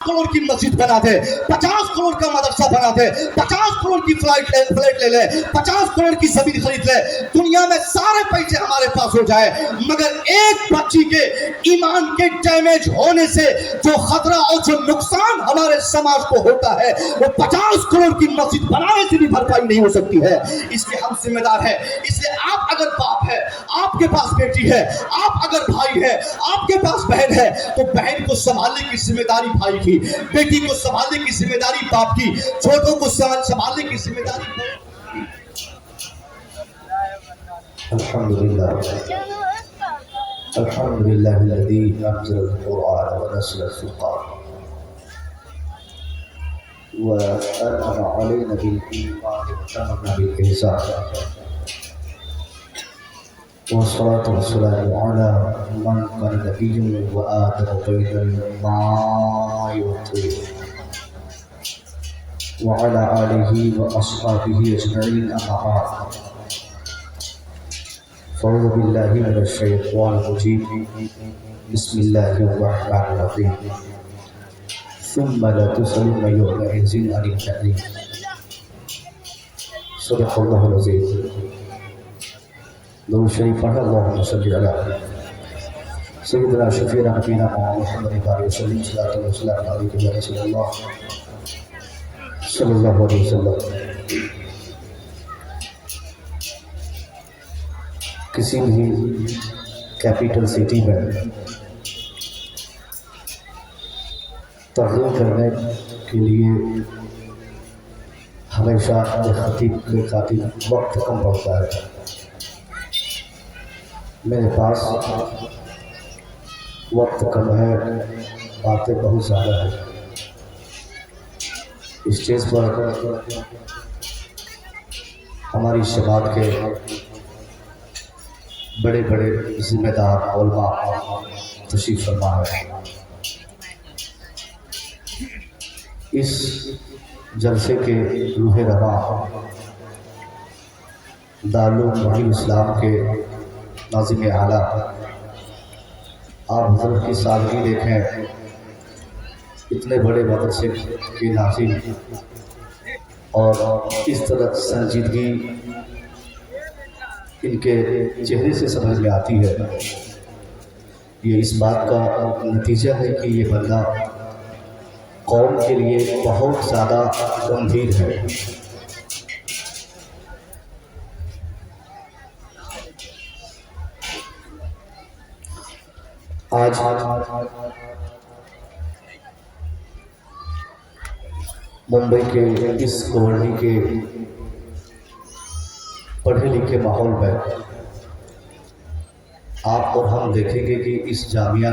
करोड़ की मस्जिद बना दे, 50 करोड़ का मदरसा बना दे, 50 करोड़ की फ्लैट ले ले, 50 करोड़ की जमीन खरीद ले, दुनिया में सारे पैसे हमारे पास हो जाए, मगर एक बच्ची के ईमान के डैमेज होने से जो खतरा और जो नुकसान हमारे समाज को होता है वो 50 करोड़ की मस्जिद बनाने से भी भरपाई नहीं हो सकती है। इसलिए हम जिम्मेदार हैं। इसलिए आप अगर बाप है, आपके पास बेटी है, आप अगर भाई है, आपके पास बहन है, तो बहन को संभालने की जिम्मेदारी भाई की, बेटी को संभालने की जिम्मेदारी बाप की, छोटों को संभालने की जिम्मेदारी। अल्हम्दुलिल्लाह अल्हम्दुलिल्लाहिल्लज़ी अंज़लल क़ुरआन व नज़्ज़लल फ़ुरक़ान व अनअम अलैना बिल ईमान व तमन्ना बिल ihsan वस्सलातु वस्सलामु अला मन कान नबिय्युन व आदम बैनल माइ व तीन व अला आलिहि व अस्हाबिहि अजमईन अम्मा बाद फ़अऊज़ु बिल्लाहि मिनश शैतानिर रजीम बिस्मिल्लाहिर रहमानिर रहीम सुम्मा लतुसअलुन्ना यौमइज़िन अनिन नईम सदक़ल्लाहुल अज़ीम। दरूद शरीफ पढ़ा अल्लाहुम्मा सल्लि अला सय्यिदिना शफ़ीना नबीना मुहम्मद व सल्लम सल्लल्लाहु अलैहि वसल्लम। किसी भी कैपिटल सिटी में तक़रीर करने के लिए हमेशा खतीब के खातिर वक्त कम पड़ता है। मेरे पास वक्त कम है, बातें बहुत ज़्यादा है। स्टेज पर हमारी शबात के बड़े बड़े जिम्मेदार उलमा तशरीफ फरमा है। इस जलसे के रूह रवा दारुल मुअल्लिम इस्लाम के नाज़िम आला आप हज़रत की सादगी देखें, इतने बड़े मदरसे के नाज़िम और इस तरह संजीदगी इनके चेहरे से समझ में आती है। ये इस बात का नतीजा है कि ये बंदा कौम के लिए बहुत ज़्यादा गंभीर है। आज मुंबई के इस कॉलोनी के पढ़े लिखे माहौल में आप और हम देखेंगे कि इस जामिया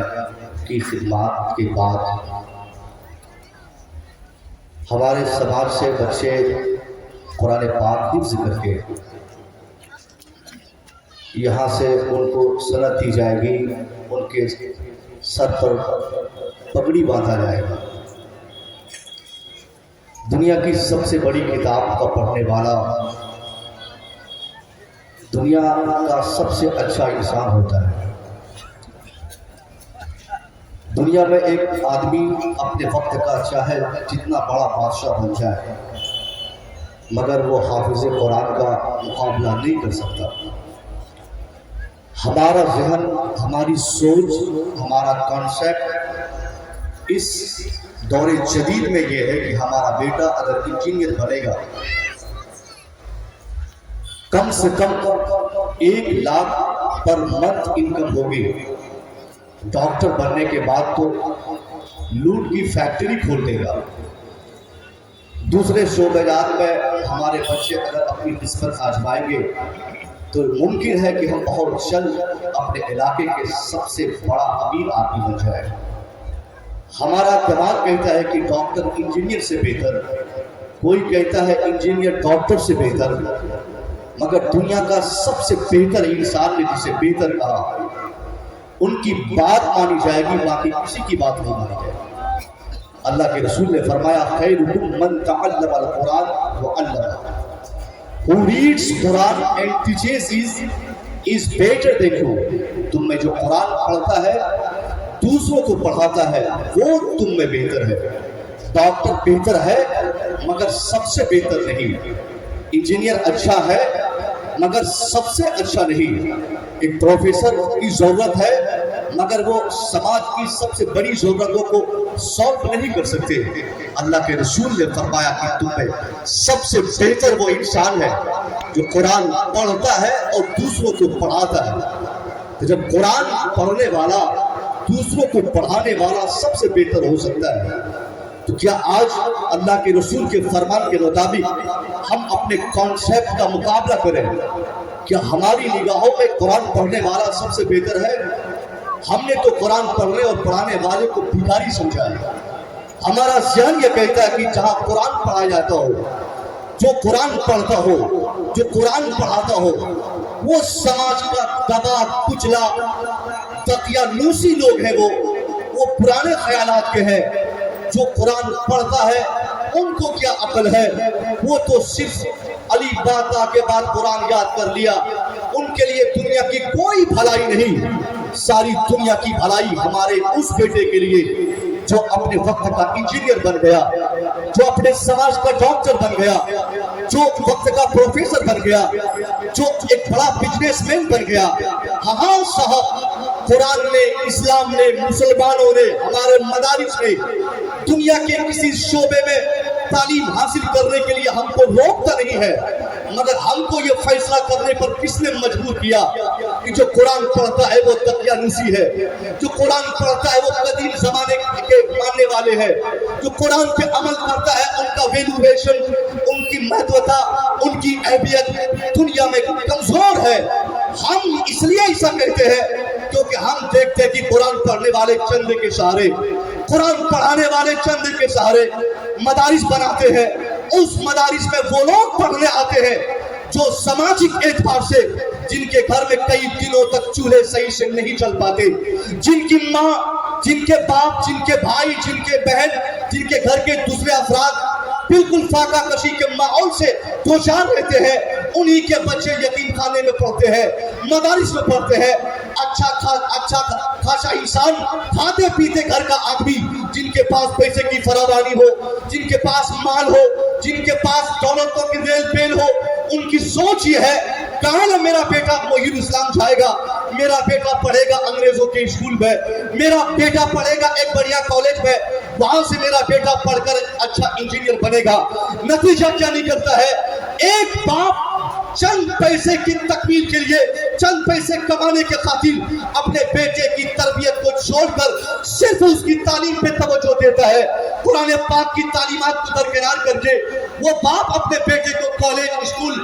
की खिदमत के बाद हमारे समाज से बच्चे कुरान पाक हिफ्ज़ करके यहाँ से उनको सनद दी जाएगी, उनके सर पर पगड़ी बांधा जाएगा। दुनिया की सबसे बड़ी किताब का पढ़ने वाला दुनिया का सबसे अच्छा इंसान होता है। दुनिया में एक आदमी अपने वक्त का चाहे जितना बड़ा बादशाह बन जाए, मगर वो हाफिज़ कुरान का मुकाबला नहीं कर सकता। हमारा ज़हन, हमारी सोच, हमारा कॉन्सेप्ट इस दौरे जदीद में ये है कि हमारा बेटा अगर इंजीनियर बनेगा, कम से कम 1 लाख पर मंथ इनकम होगी। डॉक्टर बनने के बाद तो लूट की फैक्ट्री खोल देगा। दूसरे शोबेदार में हमारे बच्चे अगर अपनी किस्मत आजमाएंगे तो मुमकिन है कि हम बहुत जल्द अपने इलाके के सबसे बड़ा अमीर आदमी बन जाए। हमारा दिमाग कहता है कि डॉक्टर इंजीनियर से बेहतर, कोई कहता है इंजीनियर डॉक्टर से बेहतर, मगर दुनिया का सबसे बेहतर इंसान ने जिसे बेहतर कहा उनकी बात मानी जाएगी, बाकी किसी की बात नहीं मानी जाएगी। अल्लाह के रसूल ने फरमाया खैरुकुम मन तअल्लमल कुरान व अल्लमह, who reads Quran and teaches is better than you। तुम में जो कुरान पढ़ता है دوسروں کو پڑھاتا ہے وہ تم میں بہتر ہے. ڈاکٹر بہتر ہے مگر سب سے بہتر نہیں. انجینئر اچھا ہے مگر سب سے اچھا نہیں. ایک پروفیسر کی ضرورت ہے مگر وہ سماج کی سب سے بڑی ضرورتوں کو سالو نہیں کر سکتے. اللہ کے رسول نے فرمایا کہ تم میں سب سے بہتر وہ انسان ہے جو قرآن پڑھتا ہے اور دوسروں کو پڑھاتا ہے. تو جب قرآن پڑھنے والا دوسروں کو پڑھانے والا سب سے بہتر ہو سکتا ہے تو کیا آج اللہ کے رسول کے فرمان کے مطابق ہم اپنے کانسیپٹ کا مقابلہ کریں؟ کیا ہماری نگاہوں میں قرآن پڑھنے والا سب سے بہتر ہے؟ ہم نے تو قرآن پڑھنے اور پڑھانے والے کو بھکاری سمجھا ہے. ہمارا ذہن یہ کہتا ہے کہ جہاں قرآن پڑھایا جاتا ہو، جو قرآن پڑھتا ہو، جو قرآن پڑھاتا ہو، وہ سماج کا دبا کچلا دقیانوسی لوگ ہیں، وہ پرانے خیالات کے ہیں. جو قرآن پڑھتا ہے ان کو کیا عقل ہے؟ وہ تو صرف علی باتا کے بعد قرآن یاد کر لیا. ان کے لیے دنیا کی کوئی بھلائی نہیں. ساری دنیا کی بھلائی ہمارے اس بیٹے کے لیے جو اپنے وقت کا انجینئر بن گیا، جو اپنے سماج کا ڈاکٹر بن گیا، جو وقت کا پروفیسر بن گیا، جو ایک بڑا بزنس مین بن گیا. ہاں صاحب، قرآن نے، اسلام نے، مسلمانوں نے، ہمارے مدارس نے دنیا کے کسی شعبے میں تعلیم حاصل کرنے کے لیے ہم کو روکتا نہیں ہے، مگر ہم کو یہ فیصلہ کرنے پر کس نے مجبور کیا کہ جو قرآن پڑھتا ہے وہ دقیانوسی ہے، جو قرآن پڑھتا ہے وہ قدیم زمانے کے ماننے والے ہیں، جو قرآن پہ عمل کرتا ہے ان کا ویلویشن، ان کی مہتوتا، ان کی اہمیت دنیا میں کمزور ہے. ہم اس لیے ایسا کہتے ہیں کیونکہ ہم دیکھتے ہیں کہ قرآن پڑھنے والے چندے کے سہارے، قرآن پڑھانے والے چندے کے سہارے مدارس بناتے ہیں. اس مدارس میں وہ لوگ پڑھنے آتے ہیں جو سماجک اعتبار سے، جن کے گھر میں کئی دنوں تک چولہے صحیح سے نہیں چل پاتے، جن کی ماں، جن کے باپ، جن کے بھائی، جن کے بہن، جن کے گھر کے دوسرے افراد بالکل فاقہ کشی کے ماحول سے دوچار رہتے ہیں. انہی کے بچے یتیم خانے میں پڑھتے ہیں، مدارس میں پڑھتے ہیں. اچھا خاصا انسان، کھاتے پیتے گھر کا آدمی، جن کے پاس پیسے کی فراوانی ہو، جن کے پاس مال ہو، جن کے پاس دولتوں کی ریل پیل ہو، ان کی سوچ یہ ہے کہاں نہ میرا بیٹا محی اسلام جائے گا، میرا بیٹا پڑھے گا انگریزوں کے اسکول میں، میرا بیٹا پڑھے گا ایک بڑھیا کالج میں، وہاں سے میرا بیٹا پڑھ کر اچھا انجینئر بنے گا. نتیجہ کیا نکلتا ہے؟ ایک باپ چند پیسے کی تکمیل کے لیے، چند پیسے کمانے کے خاطر اپنے بیٹے کی تربیت کو چھوڑ کر صرف اس کی تعلیم پہ توجہ دیتا ہے. قرآن پاک کی تعلیمات کو درکنار کر کے وہ باپ اپنے بیٹے کو کالج، اسکول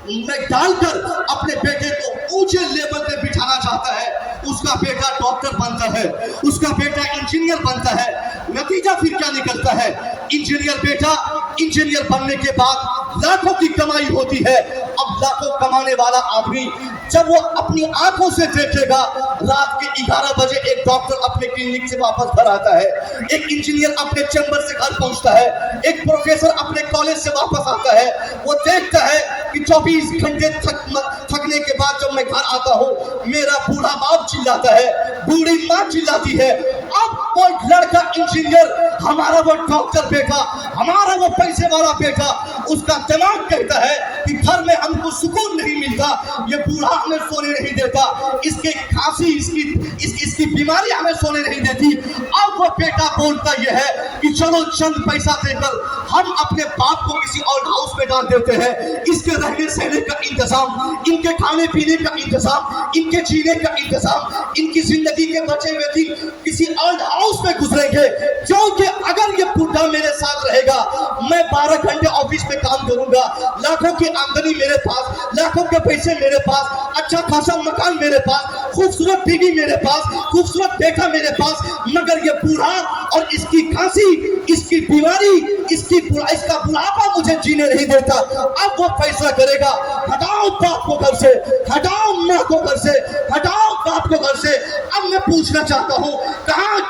میں ڈال کر اپنے بیٹے کو اونچے لیول پہ بٹھانا چاہتا ہے. اس کا بیٹا ڈاکٹر بنتا ہے، اس کا بیٹا انجینئر بنتا ہے. نتیجہ پھر کیا نکلتا ہے؟ انجینئر بیٹا انجینئر بننے کے بعد لاکھوں کی کمائی ہوتی ہے. اب لاکھوں کمانے والا آدمی جب وہ اپنی آنکھوں سے دیکھے گا رات کے 11 بجے ایک ڈاکٹر اپنے کلینک سے واپس گھر آتا ہے، ایک انجینئر اپنے چیمبر سے گھر پہنچتا ہے، ایک پروفیسر اپنے کالج سے واپس آتا ہے، وہ دیکھتا ہے کہ 24 گھنٹے تھکنے کے بعد جب میں گھر آتا ہوں میرا بوڑھا باپ چلاتا ہے، بوڑھی ماں چلاتی ہے. اب وہ لڑکا انجینئر، ہمارا وہ ڈاکٹر بیٹا، ہمارا وہ پیسے والا بیٹا، اس کا دماغ کہتا ہے کہ گھر میں ہم کو سکون نہیں ملتا، یہ بوڑھا ہمیں سونے نہیں دیتا، اس کے کھانسی، اس کی بیماری ہمیں سونے نہیں دیتی. اب وہ بیٹا بولتا یہ ہے کہ چلو چند پیسہ دے کر ہم اپنے باپ کو کسی اور ہاؤس میں ڈال دیتے ہیں، اس کے رہنے سہنے کا انتظام، ان کے کھانے پینے کا انتظام، ان کے جینے کا انتظام، ان کی زندگی کے بچے ہوئے دن کسی اور ہاؤس میں گزریں گے. کیونکہ اگر یہ بوڑھا میرے ساتھ رہے گا میں 12 گھنٹے آفس میں کام کروں گا، لاکھوں کی آمدنی میرے پاس، لاکھوں کے پیسے میرے پاس، اچھا خاصا مکان میرے پاس، خوبصورت بیوی میرے پاس، خوبصورت بیٹا میرے پاس، مگر یہ بوڑھا اور اس کی کھانسی، اس کی بیماری، اس کا بڑھاپا مجھے جینے نہیں دیتا. اب وہ فیصلہ کرے گا ہٹاؤ باپ کو گھر سے، ہٹاؤ ماں کو گھر سے، ہٹاؤ باپ کو گھر سے. اب میں پوچھنا چاہتا ہوں کہاں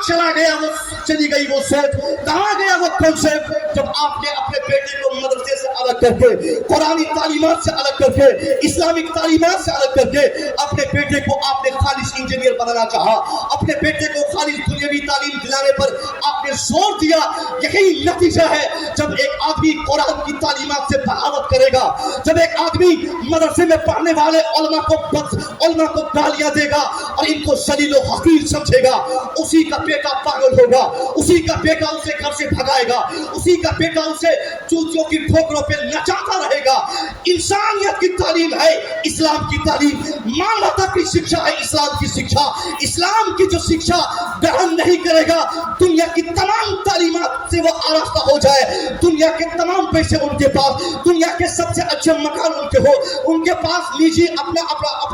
چلی گئی وہ سوچ، کہاں گیا وہ کنسپٹ جب آپ نے اپنے بیٹے کو مدرسے سے الگ کر کے، قرآنی تعلیمات سے الگ کر کے، اسلامک تعلیمات سے الگ کر کے اپنے بیٹے کو آپ نے خالص انجینئر بنانا چاہا، اپنے بیٹے کو خالص دنیاوی تعلیم دلانے پر آپ نے زور دیا. یہی نتیجہ ہے جب ایک آدمی قرآن کی تعلیمات سے بغاوت کرے گا, جب ایک آدمی مدرسے میں پڑھنے والے علماء کو گالیاں دے گا اور ان کو ذلیل و حقیر سمجھے گا, اسی کا بیٹا پاگل ہوگا, اسی کا بیٹا اسے گھر سے بھگائے گا, اسی کا بیٹا اسے چوتیوں کی ٹھوکروں پہ نچاتا رہے گا. انسانیت کی تعلیم ہے اسلام کی تعلیم, مانوتا کی شکشا ہے اسلام کی شکشا. اسلام کی جو شکشا گرہن نہیں کرے گا, دنیا کی تمام تعلیمات سے وہ آراستہ ہو جائے, دنیا کے تمام پیسے ان کے پاس, دنیا کے سب سے اچھے مکان ان کے ہو, ان کے پاس نجی اپنا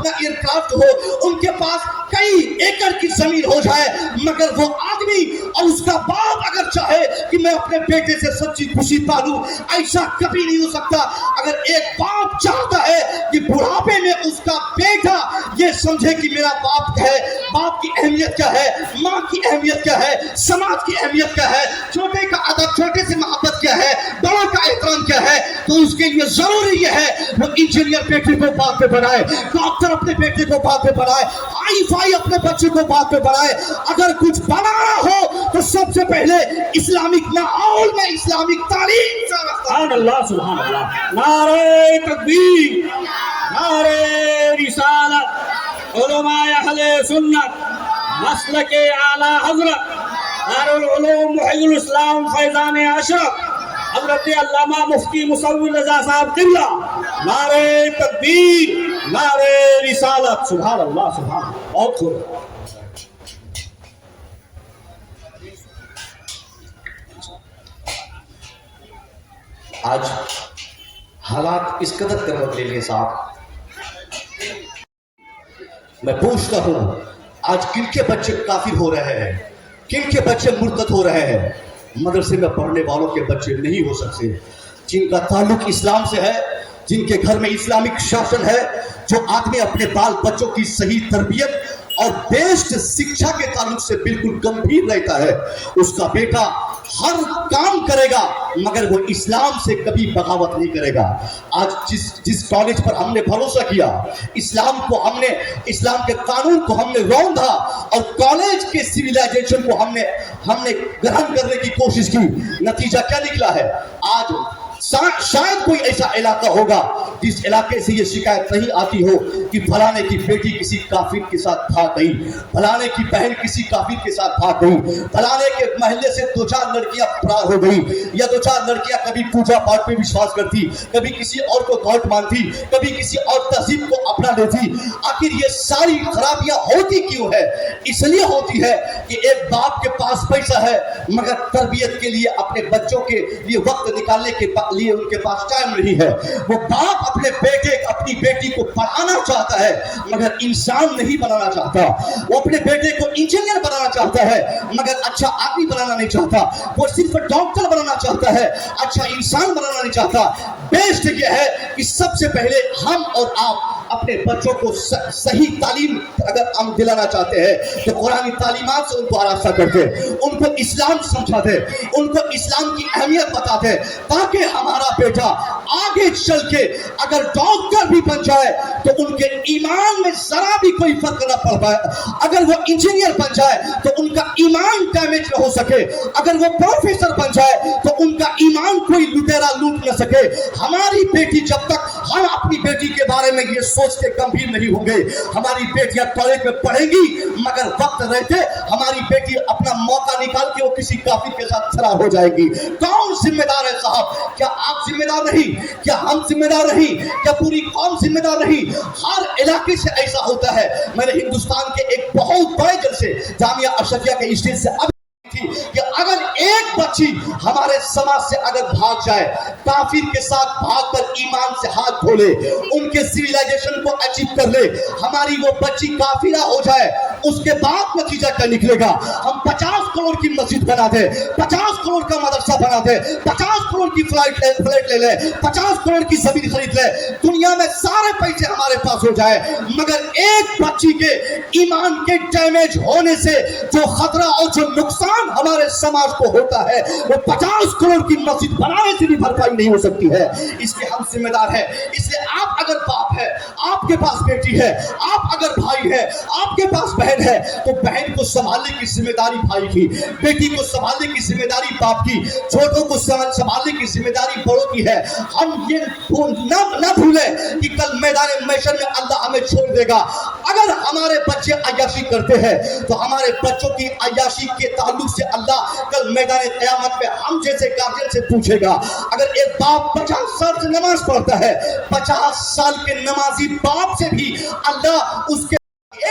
ایئرکرافٹ ہو, ان کے پاس کئی ایکڑ کی زمین ہو جائے, مگر وہ آدمی اور اس کا باپ اگر چاہے کہ میں اپنے بیٹے سے سچی خوشی پالوں, ایسا کبھی نہیں ہو سکتا. اگر ایک باپ چاہتا ہے کہ بڑھاپے میں اس کا بیٹا یہ سمجھے کہ میرا باپ کیا ہے, باپ کی اہمیت کیا ہے, ماں کی اہمیت کیا ہے, سماج کی اہمیت کیا ہے, چھوٹے کا ادب, چھوٹے سے محبت کیا ہے, بڑوں کا احترام کیا ہے, تو اس کے لیے ضروری یہ ہے وہ انجینئر بیٹے کو بات پہ بڑھائے, ڈاکٹر اپنے بیٹے کو بات پہ بڑھائے, ہائی فائی اپنے بچے کو بات پہ بڑھائے. اگر کچھ بنانا ہو تو سب سے پہلے اسلامک ماحول میں اسلامک تعلیم سے. سبحان اللہ, سبحان اللہ. نعرہ تکبیر, نعرہ رسالت, علماء اہل سنت, مسلک اعلی حضرت دارالعلوم محی الاسلام فیضان اشرف حضرت علامہ مفتی مصور رضا صاحب قبلہ. نعرہ تکبیر, نعرہ رسالت. سبحان اللہ, سبحان اللہ. بہت خوب. آج حالات اس قدر کروٹ لے لیے صاحب, میں پوچھتا ہوں آج کن کے بچے کافر ہو رہے ہیں, کن کے بچے مرتد ہو رہے ہیں؟ مدرسے میں پڑھنے والوں کے بچے نہیں ہو سکتے جن کا تعلق اسلام سے ہے, جن کے گھر میں اسلامک شاشن ہے, جو آدمی اپنے بال بچوں کی صحیح تربیت اور بیسٹ شکشا کے تعلق سے بالکل گمبھیر رہتا ہے. اس کا بیٹا ہر کام کرے گا مگر وہ اسلام سے کبھی بغاوت نہیں کرے گا. آج جس کالج پر ہم نے بھروسہ کیا, اسلام کو ہم نے, اسلام کے قانون کو ہم نے روندا اور کالج کے سویلائزیشن کو ہم نے گرہن کرنے کی کوشش کی, نتیجہ کیا نکلا ہے؟ آج شاید کوئی ایسا علاقہ ہوگا جس علاقے سے یہ شکایت نہیں آتی ہو کہ فلانے کی بیٹی کسی کافر کے ساتھ بھاگ گئی, فلانے کی بہن کسی کافر کے ساتھ بھاگ گئی, فلانے کے محلے سے 2-4 لڑکیاں فرار ہو گئی, یا 2-4 لڑکیاں کبھی پوجا پاٹ پہ وشواس کرتی, کبھی کسی اور کو گاڈ مانتی, کبھی کسی اور تہذیب کو اپنا لیتی. آخر یہ ساری خرابیاں ہوتی کیوں ہے؟ اس لیے ہوتی ہے کہ ایک باپ کے پاس پیسہ ہے مگر تربیت کے لیے اپنے بچوں کے لیے وقت نکالنے کے لیے ان کے پاس ٹائم نہیں ہے. وہ باپ اپنے بیٹے اپنی بیٹی کو پڑھانا چاہتا ہے مگر انسان نہیں بنانا چاہتا. وہ اپنے بیٹے کو انجینئر بنانا چاہتا ہے مگر اچھا آدمی بنانا نہیں چاہتا. وہ صرف ڈاکٹر بنانا چاہتا ہے, اچھا انسان بنانا نہیں چاہتا. بیسٹ یہ ہے کہ سب سے پہلے ہم اور آپ اپنے بچوں کو صحیح تعلیم اگر ہم دلانا چاہتے ہیں تو قرآنی تعلیمات سے ان کو آراستہ کرتے, ان کو اسلام سمجھاتے, ان کو اسلام کی اہمیت بتاتے, تاکہ ہمارا بیٹا آگے چل کے اگر ڈاکٹر بھی بن جائے تو ان کے ایمان میں ذرا بھی کوئی فرق نہ پڑ پائے. اگر وہ انجینئر بن جائے تو ان کا ایمان ڈیمیج نہ ہو سکے. اگر وہ پروفیسر بن جائے تو ان کا ایمان کوئی لٹیرا لوٹ نہ سکے. ہماری بیٹی جب تک ہم اپنی بیٹی کے بارے میں یہ سوچ کے گمبھیر نہیں ہوں گے, ہماری بیٹیاں کالج میں پڑھیں گی مگر وقت رہتے ہماری بیٹی اپنا موقع نکال کے وہ کسی کافر کے ساتھ فرار ہو جائے گی. کون ذمہ دار ہے صاحب؟ کیا آپ ذمہ دار نہیں؟ کیا ہم ذمہ دار نہیں؟ کیا پوری قوم ذمہ دار نہیں؟ ہر علاقے سے ایسا ہوتا ہے. میں نے ہندوستان کے ایک بہت بڑے جلسے جامعہ اشرفیہ کے اسٹیج سے اب تھی کہ اگر ایک بچی ہمارے سماج سے اگر بھاگ جائے, کافر کے ساتھ بھاگ کر ایمان سے ہاتھ دھو لے, ان کے سویلائزیشن کو اچیو کر لے, ہماری وہ بچی کافرہ ہو جائے, اس کے بعد نتیجہ کیا نکلے گا؟ ہم 50 کروڑ کی مسجد بنا دے, 50 کروڑ کا مدرسہ بنا دے, 50 करोड़ की फ्लैट ले ले, 50 करोड़ की जमीन खरीद ले, दुनिया में सारे पैसे हमारे पास हो जाए, मगर एक बच्ची के ईमान के डैमेज होने से जो खतरा और जो नुकसान हमारे समाज को होता है वो 50 करोड़ की मस्जिद बनाने से भी भरपाई नहीं हो सकती है। इसलिए हम जिम्मेदार हैं। इसलिए आप अगर बाप है, आपके पास बेटी है, आप अगर भाई है, आपके पास बहन है, तो बहन को संभालने की जिम्मेदारी भाई की, बेटी को संभालने की जिम्मेदारी बाप की, छोटों को संभालने की जिम्मेदारी बड़ों की है। हम ये न भूलें कि कल मैदान महशर में अल्लाह हमें छोड़ देगा। अगर हमारे बच्चे अय्याशी करते हैं तो हमारे बच्चों की अय्याशी के ताल्लुक से अल्लाह कल मैदान क़यामत में हम जैसे गार्जियन से पूछेगा। अगर एक बाप 50 साल से नमाज पढ़ता है, 50 साल के नमाजी बाप से भी अल्लाह उसके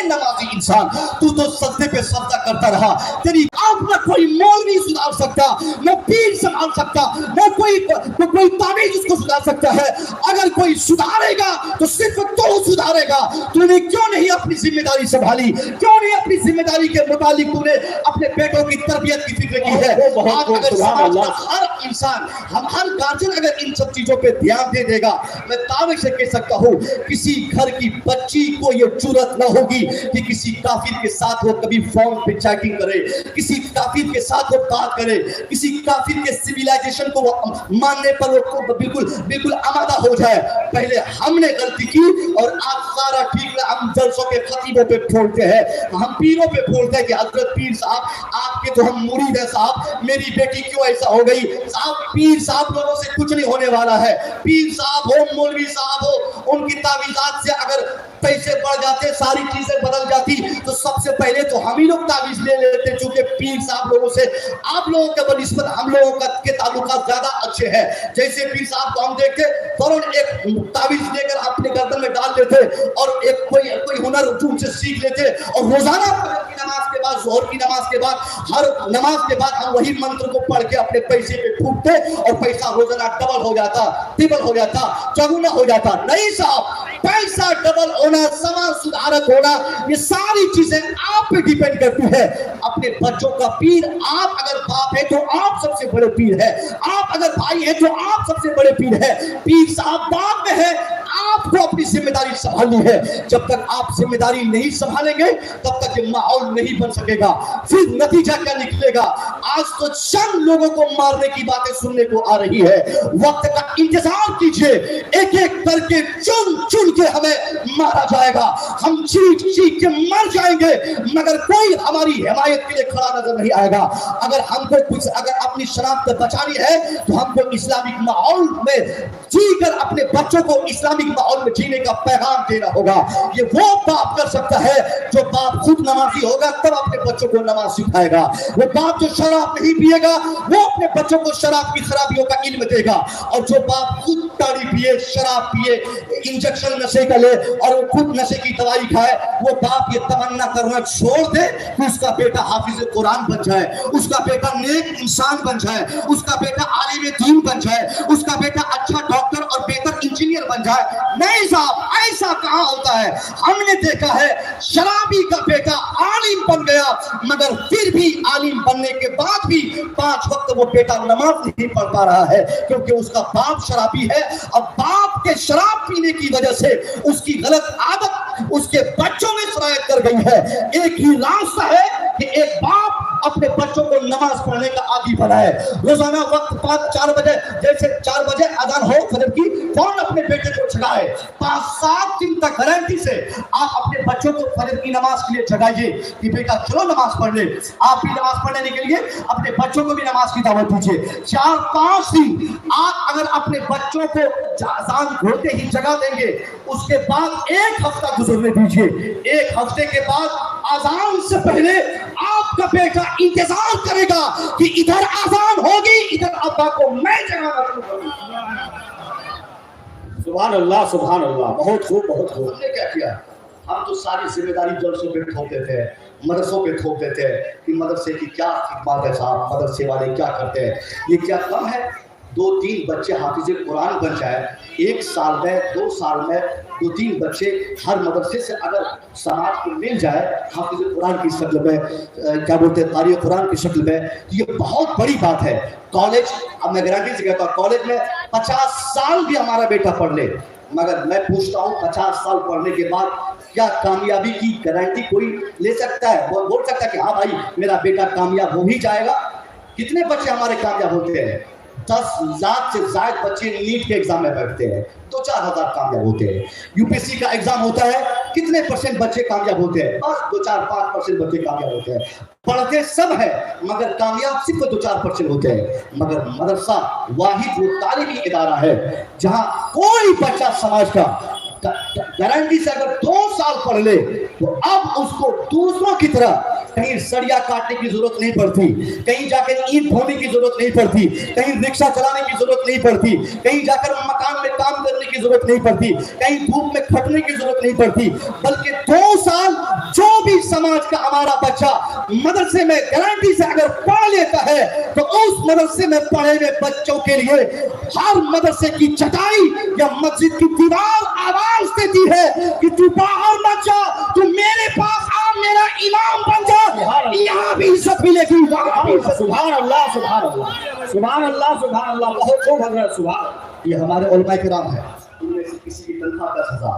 नमाजी इंसान, तू तो सजदे पे सजदा करता रहा, तेरी आप न कोई मौलवी सुधार सकता, न पीर संभाल सकता, न कोई ताबीज उसको सुधार सकता है। अगर कोई सुधारेगा तो सिर्फ तो सुधारेगा। तूने क्यों नहीं अपनी जिम्मेदारी संभाली? क्यों नहीं अपनी जिम्मेदारी के मुताबिक तूने अपने बेटों की तरबियत की फिक्र की है? आज अगर समाज का हर इंसान, हम हर गार्जियन अगर इन सब चीजों पे ध्यान दे देगा, मैं दावे से कह सकता हूँ किसी घर की बच्ची को ये जुर्रत न होगी कि किसी काफिर के साथ वो कभी फोन पे चैटिंग करे, किसी काफिर के साथ वो बात करे, किसी काफिर के सिविलाइजेशन को वो मानने पर वो बिल्कुल आमादा हो जाए। पहले हमने गलती की और आज सारा ठीक है। हम जलसों के खतीबों पे फोड़ते हैं, हम पीरों पे फोड़ते हैं कि हजरत पीर साहब आपके तो हम मुरीद है साहब, मेरी बेटी क्यों ऐसा हो गई साहब। पीर साहब लोगों से कुछ नहीं होने वाला है। पीर साहब हो, मौलवी साहब हो, उनकी तावीज़ात से अगर पैसे बढ़ जाते, सारी चीजें बदल जाती, तो सबसे पहले तो हम ही लोग तावीज ले लेते। चूंकि पीर साहब लोगों से आप लोगों के बनिस्बत हम लोगों के ताल्लुकात ज्यादा अच्छे हैं। जैसे पीर साहब को हम देखते फौरन एक तावीज लेकर अपने गर्दन में डाल देते और एक कोई हुनर उनसे सीख लेते और रोजाना फजर की नमाज के बाद, जोहर की नमाज के बाद, हर नमाज के बाद हम वही मंत्र को पढ़ के अपने पैसे पे फूकते और पैसा रोजाना डबल हो जाता, ट्रिपल हो जाता, चौगुना हो जाता। नहीं साहब, पैसा डबल होना, समाज सुधारक होना, ये सारी चीजें आप पे डिपेंड करती है। अपने बच्चों का पीर आप अगर बाप है तो आप सबसे बड़े पीर है, आप अगर भाई है तो आप सबसे बड़े पीर है। पीर साहब बाप में है, आपको अपनी जिम्मेदारी संभालनी है। जब तक आप जिम्मेदारी नहीं संभालेंगे तब तक ये माहौल नहीं बन सकेगा। फिर नतीजा क्या निकलेगा? आज तो चंद लोगों को मारने की बातें सुनने को आ रही है। वक्त का इंतजार कीजिए, एक एक करके चुन चुन के हमें मारा जाएगा, हम चीख चीख के मर जाएंगे, मगर कोई हमारी हिमायत के लिए खड़ा नजर नहीं आएगा। अगर हमको कुछ अगर अपनी शनाख्त बचानी है तो हमको इस्लामिक माहौल में जीकर अपने बच्चों को इस्लामिक माहौल में जीने का पैगाम देना होगा। ये वो बाप कर सकता है जो बाप खुद नमाजी होगा तब अपने बच्चों को नमाज सिखाएगा। वो बाप जो शराब नहीं पिएगा वो अपने बच्चों को शराब की खराबियों का इल्म देगा। और जो बाप खुद ताड़ी पिए, शराब पिए, इंजेक्शन नशे का ले और वो खुद नशे की दवाई खाए, वो बाप ये तमन्ना करना छोड़ दे कि उसका बेटा हाफिज कुरान बन जाए, उसका बेटा नेक इंसान बन जाए, उसका बेटा आलिम दीन बन जाए, उसका बेटा अच्छा डॉक्टर और बेहतर इंजीनियर बन जाए। नहीं साहब, ऐसा कहाँ होता है? हमने देखा है शराबी का बेटा आलिम बन गया, मगर फिर भी आलिम बनने के बाद भी 5 वक्त वो बेटा नमाज नहीं पढ़ पा रहा है क्योंकि उसका बाप शराबी है। अब बाप के शराब पीने की वजह से उसकी गलत आदत उसके बच्चों में सरायत कर गई है। एक ही रास्ता है कि एक बाप अपने बच्चों को नमाज पढ़ने का आदी बनाए। रोजाना वक्त 5-4 बजे, जैसे 4 बजे अजान हो फजर की, कौन अपने बेटे को जगाए। 5-7 दिन तक गारंटी से आप अपने बच्चों को फजर की नमाज के लिए जगाइए कि बेटा चलो नमाज पढ़ ले। आप भी नमाज पढ़ने के लिए अपने बच्चों को भी नमाज की दावत दीजिए। 4-5 दिन आप अगर अपने बच्चों को अजान होते ही जगा देंगे, उसके बाद 1 हफ्ता गुजरने दीजिए। 1 हफ्ते के बाद अजान से पहले आपका बेटा इंतजार करेगा कि इधर अजान होगी, इधर अब्बा को मैं जगाना शुरू करूंगा। सुभान अल्लाह, सुभान अल्लाह, बहुत खूब, बहुत खूब। हमने क्या किया? हम तो सारी जिम्मेदारी जलसों पे थोपते थे, मदरसों पे थोपते थे कि मदरसे की क्या खिदमत है साहब, मदरसे वाले क्या करते हैं, ये क्या कम है? 2-3 बच्चे हाफिज कुरान बन जाए, 1 साल में 2 साल में 2-3 बच्चे हर मदरसे से अगर समाज को मिल जाए हाफिज कुरान की शक्ल में, क्या बोलते हैं, कारी कुरान की शक्ल में, तो ये बहुत बड़ी बात है। कॉलेज, अब मैं गारंटी से कहता हूँ, कॉलेज में 50 साल भी हमारा बेटा पढ़ ले, मगर मैं पूछता हूँ 50 साल पढ़ने के बाद क्या कामयाबी की गारंटी कोई ले सकता है? बोल सकता है कि हाँ भाई मेरा बेटा कामयाब हो ही जाएगा? कितने बच्चे हमारे कामयाब होते हैं? 10 लाख से ज्यादा बच्चे नीट के एग्जाम में बैठते हैं, 2-4 हजार कामयाब होते हैं। यूपीएससी का एग्जाम होता है, कितने % बच्चे कामयाब होते हैं? बस 2-4-5% बच्चे कामयाब होते हैं। पढ़ते सब है मगर कामयाब सिर्फ 2-4% होते हैं। मगर मदरसा वाहिद वो तालीमी इदारा है जहां कोई बच्चा समाज का गारंटी से अगर 2 साल पढ़ ले तो अब उसको दूसरों की तरह कहीं सरिया काटने की जरूरत नहीं पड़ती, कहीं जाकर ईंट ढोने की जरूरत नहीं पड़ती, कहीं रिक्शा चलाने की जरूरत नहीं पड़ती, कहीं जाकर मकान में काम करने की जरूरत नहीं पड़ती, कहीं धूप में खटने की जरूरत नहीं पड़ती, बल्कि 2 साल जो भी समाज का हमारा बच्चा मदरसे में गारंटी से अगर पढ़ लेता है तो उस मदरसे में पढ़े हुए बच्चों के लिए हर मदरसे की चटाई या मस्जिद की दीवार आवाज देती है कि तू बाहर मत जा, तू मेरे पास आ, मेरा इमाम बन जा, यहाँ भी इज्जत मिलेगी। सुभान अल्लाह, सुभान अल्लाह, सुभान अल्लाह, सुभान अल्लाह, बहुत खूब हजरत, सुभान। ये हमारे उलमा किराम है, इनमें से किसी की तनख्वाह 10,000,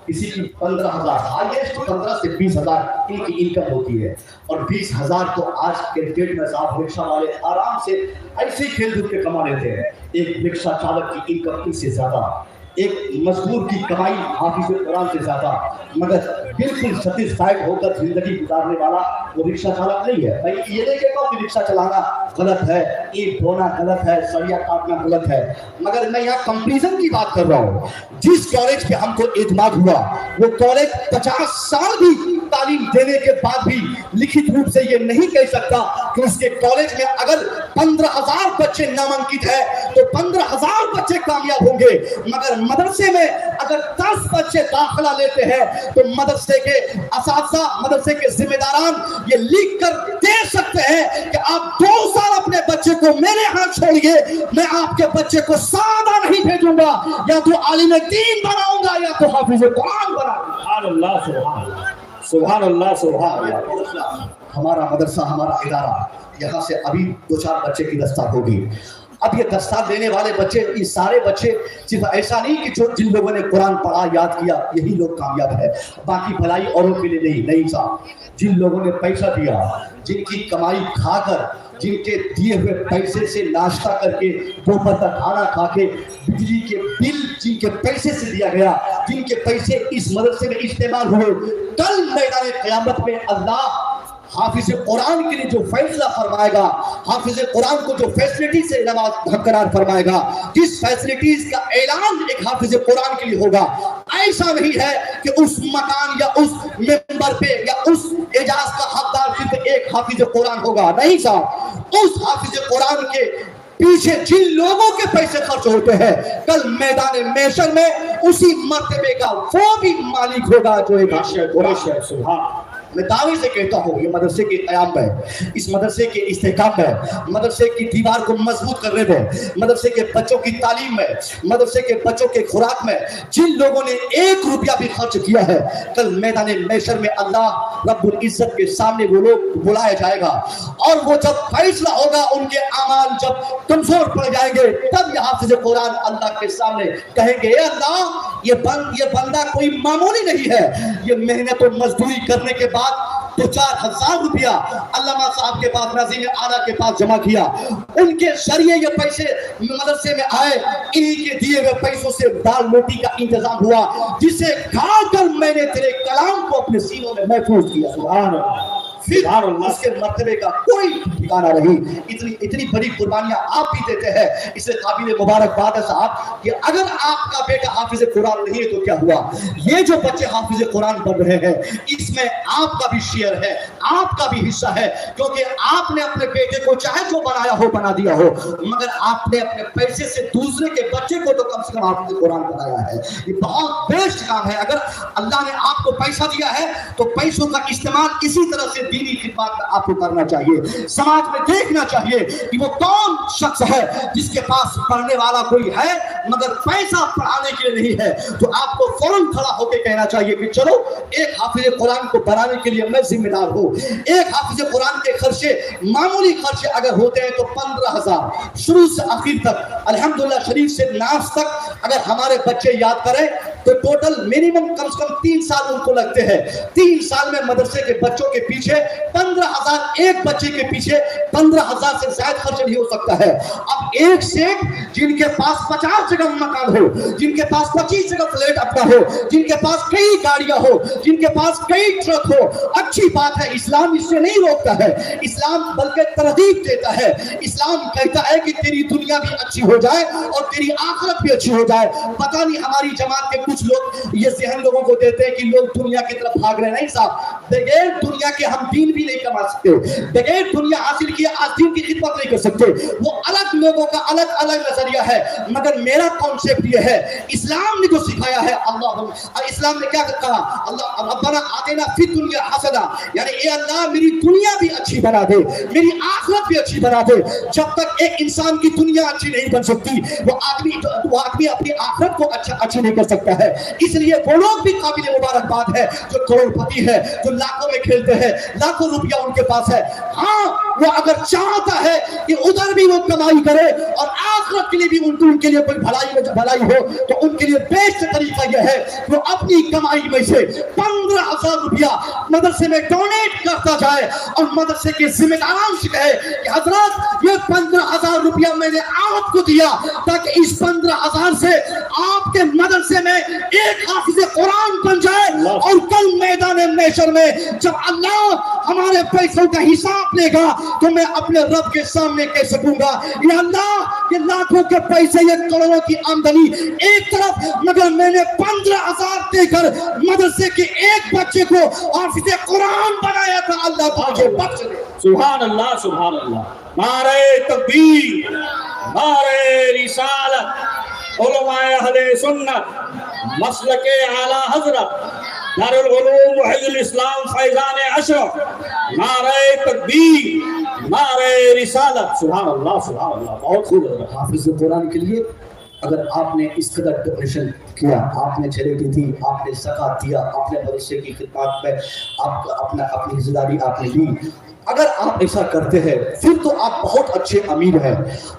किसी की 15,000, हाईएस्ट 15 से 20,000 इनकी इनकम होती है। और 20,000 तो आज के डेट में साहब रिक्शा वाले आराम से ऐसे ही खेल धूप के कमा लेते हैं। एक रिक्शा चालक की इनकम इससे ज्यादा, एक मजदूर की कमाई हाफिज कुरान से ज्यादा, मगर बिल्कुल सेटिस्फाइड होकर जिंदगी गुजारने वाला वो रिक्शा चालक नहीं है। भाई ये नहीं कहता कि रिक्शा चलाना गलत है, ईंट ढोना गलत है, सरिया काटना गलत है, मगर मैं यहाँ कंपैरिजन की बात कर रहा हूँ। जिस कॉलेज पे हमको एतमाद हुआ वो कॉलेज 50 साल भी तालीम देने के बाद भी लिखित रूप से ये नहीं कह सकता कि उसके कॉलेज में अगर 15,000 बच्चे नामांकित है तो 15,000 बच्चे कामयाब होंगे, मगर मदरसे में अगर 10 बच्चे दाखिला लेते हैं तो मदरसे के असातिज़ा, मदरसे के जिम्मेदारान ये लिख कर दे सकते हैं कि आप 2 साल अपने बच्चे को मेरे हाथ छोड़िए, मैं आपके बच्चे को सादा नहीं भेजूंगा, या तो आलिम दीन बनाऊंगा या तो हाफिज कुरान बनाऊंगा। सुभान अल्लाह, सुभान अल्लाह, सुभान अल्लाह, सुभान अल्लाह। हमारा मदरसा, हमारा इदारा, यहाँ से अभी 2-4 बच्चे की दस्तक होगी। अब ये दस्तार देने वाले बच्चे, ये सारे बच्चे सिर्फ ऐसा नहीं कि जो जिन लोगों ने कुरान पढ़ा, याद किया, यही लोग कामयाब है, बाकी भलाई औरों के लिए नहीं साहब। जिन लोगों ने पैसा दिया, जिनकी कमाई खाकर, जिनके दिए हुए पैसे से नाश्ता करके, दोपहर का खाना खा के, बिजली के बिल जिनके पैसे से दिया गया, जिनके पैसे इस मदरसे में इस्तेमाल हुए, कल मैदान क़यामत में अल्लाह हाफिज कुरान के लिए जो फैसला फरमाएगा, हाफिज कुरान को जो फैसिलिटी से नवाज करार फरमाएगा, जिस फैसिलिटीज का ऐलान एक हाफिज कुरान के लिए होगा, ऐसा नहीं है कि उस मकान या उस मेंबर पे या उस एजाज का हकदार सिर्फ एक हाफिज कुरान होगा। नहीं साहब, उस हाफिज कुरान के पीछे जिन लोगों के पैसे खर्च होते हैं, कल मैदान महशर में उसी मर्तबे का वो भी मालिक होगा जो एक सुभान। मैं दावे से कहता हूँ ये मदरसे के क़याम में, इस मदरसे के इस्तेहकाम में, मदरसे की दीवार को मजबूत करने में, मदरसे के बच्चों की तालीम में, मदरसे के बच्चों के खुराक में जिन लोगों ने 1 रुपया भी खर्च किया है, कल मैदान महशर में अल्लाह रब्बुल इज्जत के सामने वो लोग बुलाया जाएगा और वो जब फैसला होगा, उनके अमाल जब कमजोर पड़ जाएंगे, तब ये हाफिज कुरान अल्लाह के सामने कहेंगे, अल्लाह ये बंदा कोई मामूली नहीं है, ये मेहनत और मजदूरी करने के बाद 2-4 हजार रुपया अल्लामा साहब के पास, नाज़िम आला के पास जमा किया, उनके जरिए ये पैसे मदरसे में आए, इन्हीं के दिए हुए पैसों से दाल रोटी का इंतजाम हुआ, जिसे खाकर मैंने तेरे कलाम को अपने सीनों में महफूज किया। सुभान अल्लाह, फिर उसके मर्तबे का कोई ठिकाना नहीं। इतनी बड़ी कुर्बानियां आप भी देते हैं, इससे काबिल मुबारकबाद है साहब कि अगर आपका बेटा हाफिज कुरान नहीं है तो क्या हुआ, ये जो बच्चे हाफिज कुरान बन रहे हैं इसमें आपका भी शेयर है, आपका भी हिस्सा है, क्योंकि आपने अपने बेटे को चाहे जो बनाया हो बना दिया हो, मगर आपने अपने पैसे से दूसरे के बच्चे को तो कम से कम हाफिज कुरान बनाया है। ये बहुत बेस्ट काम है। अगर अल्लाह ने आपको पैसा दिया है तो पैसों का इस्तेमाल इसी तरह से दीनी खिदमत में आपको करना चाहिए। समाज में देखना चाहिए कि वो कौन शख्स है जिसके पास पढ़ने वाला कोई है मगर पैसा पढ़ाने के लिए नहीं है, तो आपको फौरन खड़ा होकर कहना चाहिए कि चलो एक हाफिज कुरान को बनाने के लिए मैं जिम्मेदार हूँ। एक हाफिज कुरान के खर्चे, मामूली खर्चे अगर होते हैं तो 15,000 शुरू से आखिर तक, अल्हम्दुलिल्लाह शरीफ से नास तक अगर हमारे बच्चे याद करें तो टोटल मिनिमम कम से कम 3 साल उनको लगते हैं। 3 साल में मदरसे के बच्चों के पीछे 15,000, एक बच्चे के पीछे 15,000 से ज्यादा खर्च नहीं हो सकता है। अब एक शेख जिनके पास 50 जगह मकान हो, जिनके पास 25 जगह फ्लैट अपना हो, जिनके पास कई गाड़ियां हो, जिनके पास कई ट्रक हो, अच्छी बात है, इस्लाम इससे नहीं रोकता है। इस्लाम बल्कि तरगीब देता है। इस्लाम कहता है कि तेरी दुनिया भी अच्छी हो जाए और तेरी आखिरत भी अच्छी हो जाए। पता नहीं हमारी जमात के कुछ लोग ये ज़हन लोगों को देते हैं कि लोग दुनिया की तरफ भाग रहे हैं। नहीं साहब, बगैर दुनिया के हम दीन भी नहीं कमा सकते, बगैर दुनिया हासिल किए आज दीन की खिदमत नहीं कर सकते। वो अलग लोगों का अलग अलग नजरिया है, मगर मेरा कॉन्सेप्ट ये है, इस्लाम ने जो सिखाया है, अल्लाह इस्लाम ने क्या कहा, अल्लाह रब्बना आतिना फिद दुनिया हसना, यानी ए अल्लाह मेरी दुनिया भी अच्छी बना दे, मेरी आखिरत भी अच्छी बना दे। जब तक एक इंसान की दुनिया अच्छी नहीं बन सकती, वो आदमी अपनी आखिरत को अच्छी नहीं कर सकता है। इसलिए वो लोग भी काबिल मुबारकबाद है जो करोड़पति है, जो लाखों में खेलते हैं, लाखों रुपया उनके पास है। हाँ, वो अगर चाहता है कि उधर भी वो कमाई करे और आखिरत के लिए भी उनके लिए कोई भलाई हो, तो उनके लिए बेस्ट तरीका यह है वो अपनी कमाई में से 15,000 रुपया मदरसे में डोनेट करता जाए और मदरसे के जिम्मेदारान से कहे कि हजरत ये 15,000 रुपया मैंने आपको दिया ताकि इस 15,000 से आपके मदरसे में एक हाफिज कुरान बन जाए और कल मैदान महशर में जब अल्लाह हमारे पैसों का हिसाब लेगा तो मैं अपने रब के सामने कह सकूंगा, या अल्लाह ये लाखों के पैसे, ये करोड़ों की आमदनी एक तरफ, मगर मैंने 15,000 देकर मदरसे के एक बच्चे को हाफिज कुरान बनाया था। अल्लाह तुझे बख्श दे। सुभान अल्लाह, सुभान अल्लाह। नारे तकबीर, नारे रिसालत, उलमाए अहले सुन्नत, मसलके आला हजरत, दारुल उलूम व हिजुल इस्लाम फैजान अशरफ, नारे तकबीर, नारे रिसालत। सुभान अल्लाह, सुभान अल्लाह। बहुत खूब। हाफिज कुरान के लिए अगर आपने इस कदर डोनेशन किया, आपने चैरिटी दी, आपने ज़कात दिया, आपने मदरसे की खिदमत में अपनी हिस्सेदारी आपने ली, अगर आप ऐसा करते हैं फिर तो आप बहुत अच्छे अमीर हैं।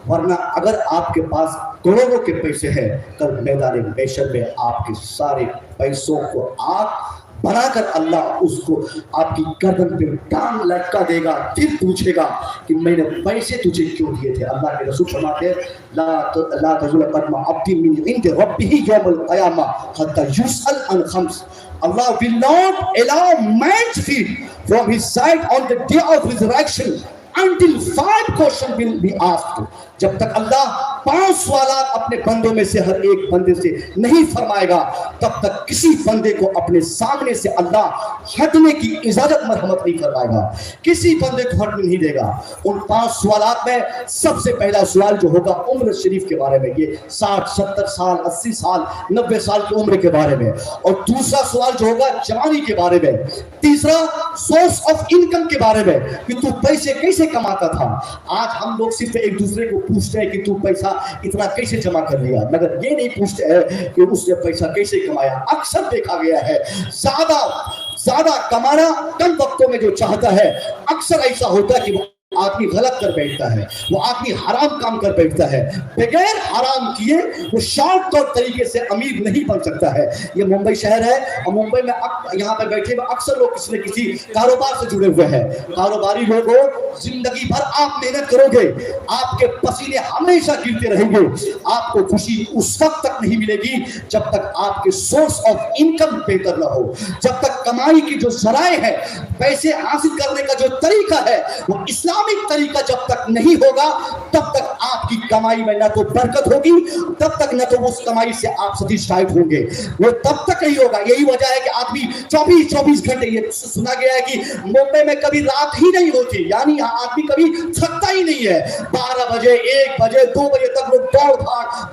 वरना अगर आपके पास करोड़ों के पैसे हैं, कल मैदान महशर में आपके सारे पैसों को आप बनाकर अल्लाह उसको आपकी गर्दन पे टांग लटका देगा, फिर पूछेगा कि मैंने पैसे तुझे क्यों दिए थे। अल्लाह के रसूल फरमाते हैं ला तज़ुल क़दम अब्दी मिन इंद रब्बिही यौमल क़यामा हत्ता युसअल अन comes. Allah will not allow man's feet from his side on the day of resurrection until 5 questions will be asked. जब तक अल्लाह 5 सवालात अपने बंदों में से हर एक बंदे से नहीं फरमाएगा, तब तक किसी बंदे को अपने सामने से अल्लाह हटने की इजाजत मरहमत नहीं फरमाएगा, किसी बंदे को हटने नहीं देगा। उन 5 सवालात में सबसे पहला सवाल जो होगा उम्र शरीफ के बारे में, ये 60, 70 साल, 80 साल, 90 साल की उम्र के बारे में, और दूसरा सवाल जो होगा जवानी के बारे में, तीसरा सोर्स ऑफ इनकम के बारे में कि तू पैसे कैसे कमाता था। आज हम लोग सिर्फ एक दूसरे को पूछते हैं कि तू पैसा इतना कैसे जमा कर लिया, मगर ये नहीं पूछते हैं कि उसने पैसा कैसे कमाया। अक्सर देखा गया है ज्यादा कमाना कम वक्तों में जो चाहता है, अक्सर ऐसा होता है कि वो आदमी गलत कर बैठता है, वो आदमी हराम काम कर बैठता है। बगैर हराम किए वो शॉर्टकट तरीके से अमीर नहीं बन सकता है। ये मुंबई शहर है और मुंबई में यहाँ पे बैठे हुए अक्सर लोग किसी न किसी कारोबार से जुड़े हुए हैं। कारोबारी लोगों, जिंदगी भर आप मेहनत करोगे, आपके पसीने हमेशा गिरते रहेंगे, आपको खुशी उस वक्त तक नहीं मिलेगी जब तक आपके सोर्स ऑफ इनकम बेहतर न हो, जब तक कमाई की जो जराए है, पैसे हासिल करने का जो तरीका है वो इस्लाम इस्लामिक तरीका जब तक नहीं होगा तब तक आपकी कमाई में न तो बरकत होगी, तब तक न तो उस कमाई से आप सेटिस्फाइड होंगे, वो तब तक नहीं होगा। यही वजह है कि आदमी 24 घंटे, ये सुना गया है कि मुंबई में कभी रात ही नहीं होती, यानी आदमी कभी थकता ही नहीं है। 12 बजे 1 बजे 2 बजे तक लोग दौड़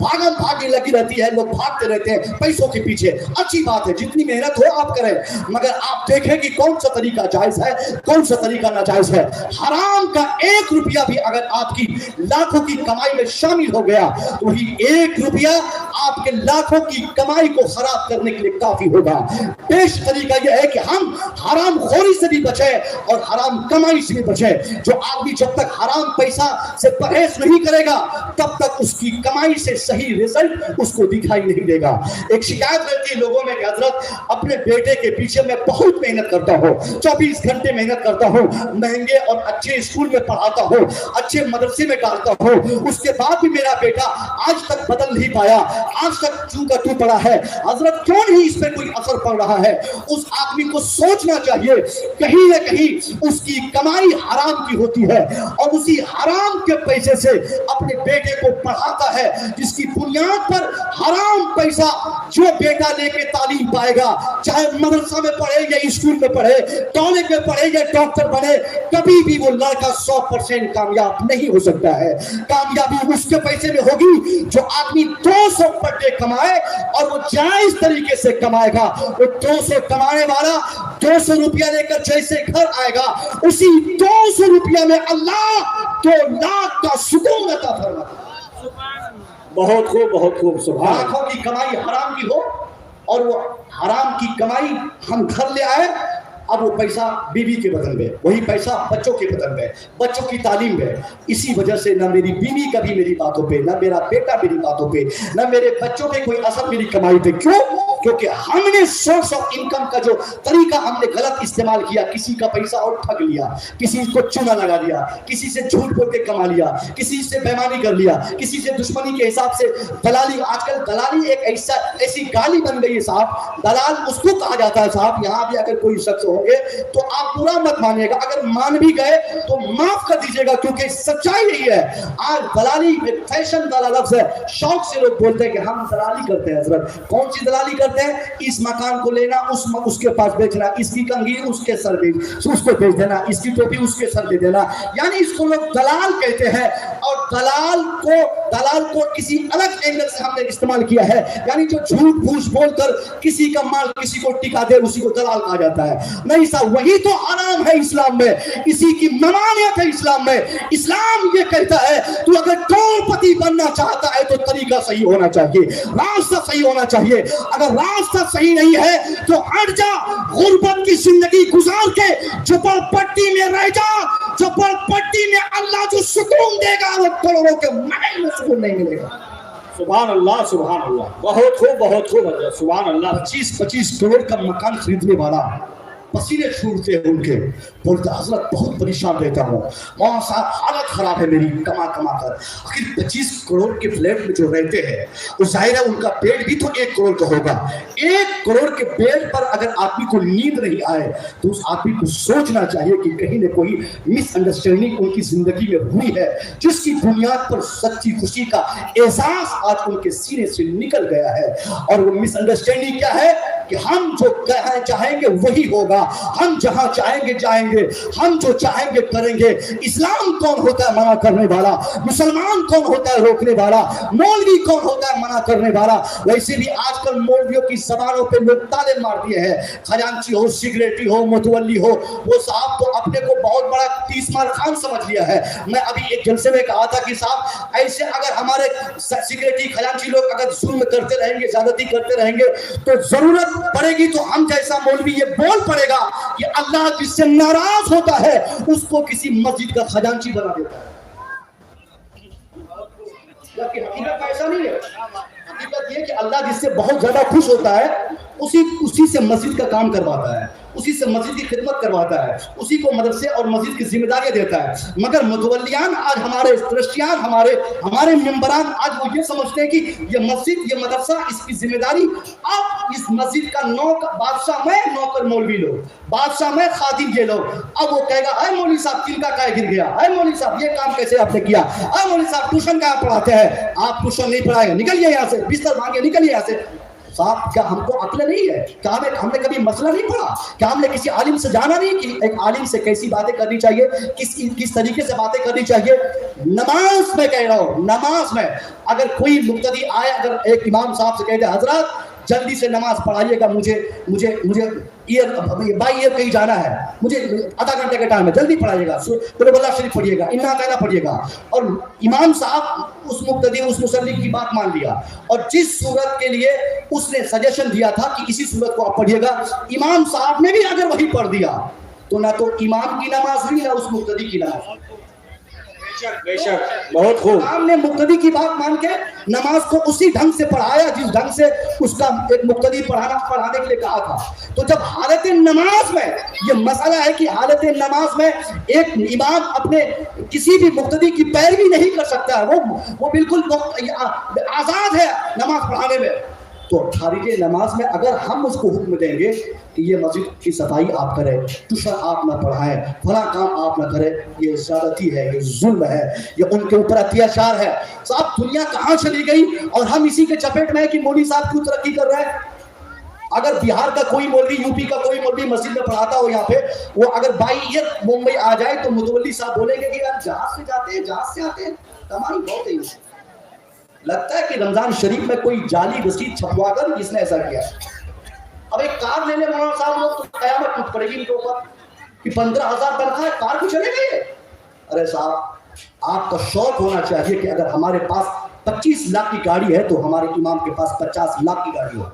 भागम भागी लगी रहती है, लोग भागते रहते हैं पैसों के पीछे। अच्छी बात है, जितनी मेहनत हो आप करें, मगर आप देखें कि कौन सा तरीका जायज है, कौन सा तरीका नाजायज है। हराम का 1 रुपया भी अगर आपकी लाखों की कमाई में शामिल हो गया तो वही 1 रुपया आपके लाखों की कमाई को खराब करने के लिए काफी होगा। बेस्ट तरीका यह है कि हम हराम खोरी से भी बचे और हराम कमाई से भी बचे। जो आदमी जब तक हराम पैसा से परहेज नहीं करेगा तब तक उसकी कमाई से सही रिजल्ट उसको दिखाई नहीं देगा। एक शिकायत रहती है लोगों में कि हजरत अपने बेटे के पीछे मैं बहुत मेहनत करता हूँ, 24 घंटे मेहनत करता हूँ, महंगे और अच्छे स्कूल में पढ़ाता हूँ, अच्छे मदरसे में डालता हूँ, उसके बाद भी मेरा बेटा आज तक बदल नहीं पाया, आज तक चू का तू पड़ा है। हजरत क्यों नहीं इस पर कोई असर पड़ रहा है? उस आदमी को सोचना चाहिए कहीं न कहीं उसकी कमाई हराम की होती है और उसी हराम के पैसे से अपने बेटे को पढ़ाता है, जिसकी बुनियाद पर हराम पैसा जो बेटा लेके तालीम पाएगा, चाहे मदरसा में पढ़े या स्कूल में पढ़े, कॉलेज में पढ़े या डॉक्टर बने, कभी भी वो लड़का 100% कामयाब नहीं हो सकता है। कामयाबी उसके पैसे में होगी जो आदमी 200 पर डे कमाए और वो जायज तरीके से कमाएगा। वो 200 कमाने वाला 200 रुपया लेकर जैसे घर आएगा, उसी 200 रुपया में अल्लाह 2 लाख का सुकून अता फरमाता। बहुत खूब, बहुत खूब। सुभान। लाखों की कमाई हराम की हो और वो हराम की कमाई हम घर ले आए, अब वो पैसा बीवी के बदन में, वही पैसा बच्चों के बदन में, बच्चों की तालीम में। इसी वजह से ना मेरी बीवी कभी मेरी बातों पे, ना मेरा बेटा मेरी बातों पे, ना मेरे बच्चों पे कोई असर मेरी कमाई पे। क्यों? क्योंकि हमने सोर्स ऑफ इनकम का जो तरीका हमने गलत इस्तेमाल किया, किसी का पैसा और ठग लिया, किसी को चूना लगा दिया, किसी से झूठ बोल के कमा लिया, किसी से बेईमानी कर लिया, किसी से दुश्मनी के हिसाब से दलाली। आजकल दलाली एक ऐसी गाली बन गई है साहब, दलाल उसको कहा जाता है साहब। यहाँ भी अगर कोई शख्स होंगे तो आप बुरा मत मानिएगा, अगर मान भी गए तो माफ कर दीजिएगा, क्योंकि सच्चाई यही है। आज दलाली एक फैशन वाला लफ्ज है, शौक से लोग बोलते हैं कि हम दलाली करते हैं। हजरत कौन सी दलाली करते हैं? इस मकान को लेना, उसके पास बेचना, इसकी कंघी उसके सर उसको बेच देना, इसकी टोपी उसके सर दे देना, यानी इसको लोग दलाल कहते हैं। और दलाल को किसी अलग एंगल से हमने इस्तेमाल किया है, यानी जो झूठ फूस बोलकर किसी का माल किसी को टिका दे उसी को दलाल कहा जाता है। नहीं साहब, वही तो हराम है इस्लाम में, इसी की ममानियत है इस्लाम में। इस्लाम ये कहता है तू अगर करोड़पति बनना चाहता है तो तरीका सही होना चाहिए, रास्ता सही होना चाहिए। अगर रास्ता सही नहीं है तो हट जा, गुर्बत की जिंदगी गुजार के झोपड़पट्टी में रह जा। झोपड़पट्टी में अल्लाह जो सुकून देगा वो करोड़ों के महल में सुकून नहीं मिलेगा। सुभान अल्लाह, सुभान अल्लाह। बहुत खूब, बहुत खूब। सुभान अल्लाह। 25 करोड़ का मकान खरीदने वाला पसीने छूटते हैं उनके, बोलते हजरत बहुत परेशान रहता हूँ, वहाँ साहब हालत खराब है मेरी कमा कर। आखिर 25 करोड़ के फ्लैट में जो रहते हैं वो जाहिर है उनका बेड भी तो 1 करोड़ का होगा। 1 करोड़ के बेड पर अगर आदमी को नींद नहीं आए तो उस आदमी को सोचना चाहिए कि कहीं न कोई मिसअंडरस्टैंडिंग उनकी जिंदगी में हुई है, जिसकी बुनियाद पर सच्ची खुशी का एहसास आज उनके सीने से निकल गया है। और वो मिसअंडरस्टैंडिंग क्या है कि हम जो चाहेंगे वही होगा, हम जहां चाहेंगे जाएंगे, हम जो चाहेंगे करेंगे। इस्लाम कौन होता है मना करने वाला? मुसलमान कौन होता है रोकने वाला? मौलवी कौन होता है मना करने वाला? वैसे भी आजकल मौलवियों की जबानों पे लोग ताले मार दिए हैं, खजांची हो, सिगरेटी हो, मुतवल्ली हो, वो साहब तो अपने को बहुत बड़ा तीसमार खान समझ लिया है। मैं अभी एक जलसे में कहा था कि साहब ऐसे अगर हमारे सिगरेटी खजांची लोग अगर जुल्म करते रहेंगे, ज्यादती करते रहेंगे, तो जरूरत पड़ेगी तो हम जैसा मौलवी ये बोल पड़ेगा कि अल्लाह जिससे नाराज होता है उसको किसी मस्जिद का खजांची बना देता है। हकीकत ऐसा नहीं है। हकीकत ये कि अल्लाह जिससे बहुत ज्यादा खुश होता है उसी से मस्जिद का काम करवाता है, उसी से मस्जिद की खिदमत करवाता है, उसी को मदरसे और मस्जिद की जिम्मेदारियां देता है। मगर मुतवल्लियान आज हमारे ट्रस्टियान, हमारे मेंबरान आज वो ये समझते हैं कि ये मस्जिद, ये मदरसा, इसकी जिम्मेदारी अब इस मस्जिद का बादशाह में, नौकर मौलवी लोग, बादशाह में खादिम ये लोग। अब वो कहेगा अरे मौलवी साहब तिनका काय गिर गया, अरे मौलवी साहब ये काम कैसे आपने किया, अरे मौलवी साहब ट्यूशन क्या पढ़ाते हैं, आप ट्यूशन नहीं पढ़ाए, निकलिए यहाँ से, बिस्तर मांगे निकलिए यहाँ से। साहब क्या हमको अक्ल नहीं है क्या? हमने कभी मसला नहीं पढ़ा क्या? हमने किसी आलिम से जाना नहीं कि एक आलिम से कैसी बातें करनी चाहिए, किस तरीके से बातें करनी चाहिए? नमाज में कह रहा हूँ, नमाज में अगर कोई मुक्तदी आए, अगर एक इमाम साहब से कहते हजरत जल्दी से नमाज पढ़ाइएगा, मुझे बाई ईयर कहीं जाना है, मुझे आधा घंटे का टाइम है, जल्दी पढ़ाइएगा, कुल शरीफ पढ़िएगा, इन्ना कहना पढ़िएगा, और इमाम साहब उस मुक्तदी, उस मुसल्ली की बात मान लिया, और जिस सूरत के लिए उसने सजेशन दिया था कि इसी सूरत को आप पढ़िएगा, इमाम साहब ने भी अगर वही पढ़ दिया तो ना तो इमाम की नमाज हुई ना उस मुक्तदी की नमाज। बेशक, बहुत खूब। हमने मुक्तदी की बात मान के नमाज को उसी ढंग से पढ़ाया जिस ढंग से उसका एक मुक्तदी पढ़ाने के लिए कहा था। तो जब हालत नमाज में ये मसला है कि हालत नमाज में एक इमाम अपने किसी भी मुक्तदी की पैरवी नहीं कर सकता है, वो बिल्कुल आजाद है नमाज पढ़ाने में, तो खारिज नमाज में अगर हम उसको हुक्म देंगे कि ये मस्जिद की सफाई आप करें, ट्यूशन आप ना पढ़ाएं, फला काम आप ना करें, ये ज़्यादती है, ये जुल्म है, ये उनके ऊपर अत्याचार है। साहब दुनिया कहाँ चली गई और हम इसी के चपेट में है कि मौलवी साहब क्यों तरक्की कर रहे हैं। अगर बिहार का कोई मौलवी, यूपी का कोई मौलवी मस्जिद में पढ़ाता हो यहाँ पे, वो अगर बाई ईयर मुंबई आ जाए तो मुतवल्ली साहब बोलेंगे कि यार जहाज से जाते हैं, जहाज से आते हैं, कमाई बहुत है। लगता है कि रमजान शरीफ में कोई जाली रसीद छपवाकर इसने ऐसा किया। अब एक कार लेने मौलाना साहब लोग तो कयामत टूट पड़ेगी इनके ऊपर कि 15,000 तनख्वाह है, कार को चले गए। अरे साहब आपका शौक होना चाहिए कि अगर हमारे पास 25 लाख की गाड़ी है तो हमारे इमाम के पास 50 लाख की गाड़ी हो।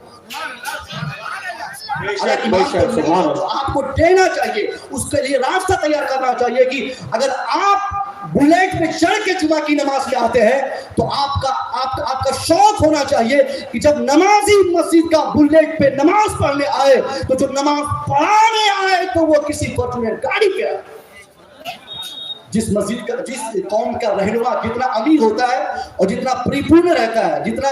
आपको देना चाहिए, उसके लिए रास्ता तैयार करना चाहिए कि अगर आप बुलेट पे चढ़ के जुमा की नमाज में आते हैं तो आपका शौक होना चाहिए कि जब नमाजी मस्जिद का बुलेट पे नमाज पढ़ने आए तो जो नमाज पढ़ाने आए तो वो किसी फॉर्च्यूनर गाड़ी पे आए। जिस मस्जिद का, जिस कौम का रहनुमा जितना अमीर होता है और जितना परिपूर्ण रहता है, जितना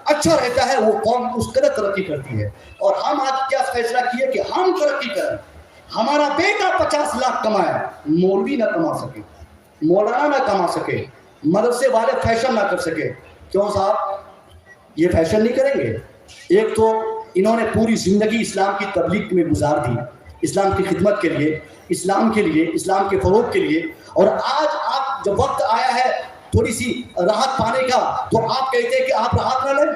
अच्छा रहता है, वो कौम उस कदर तरक्की करती है। और हम आज क्या फैसला किए कि हम तरक्की करें, हमारा बेटा 50 लाख कमाए, मौलवी ना कमा सके, मौलाना ना कमा सके, मदरसे वाले फैशन ना कर सके। क्यों साहब? ये फैशन नहीं करेंगे। एक तो इन्होंने पूरी जिंदगी इस्लाम की तबलीग में गुजार दी, इस्लाम की खिदमत के लिए, इस्लाम के लिए, इस्लाम के फरोग के लिए, और आज आप जब वक्त आया है थोड़ी सी राहत पाने का तो आप कहते हैं कि आप राहत न लें,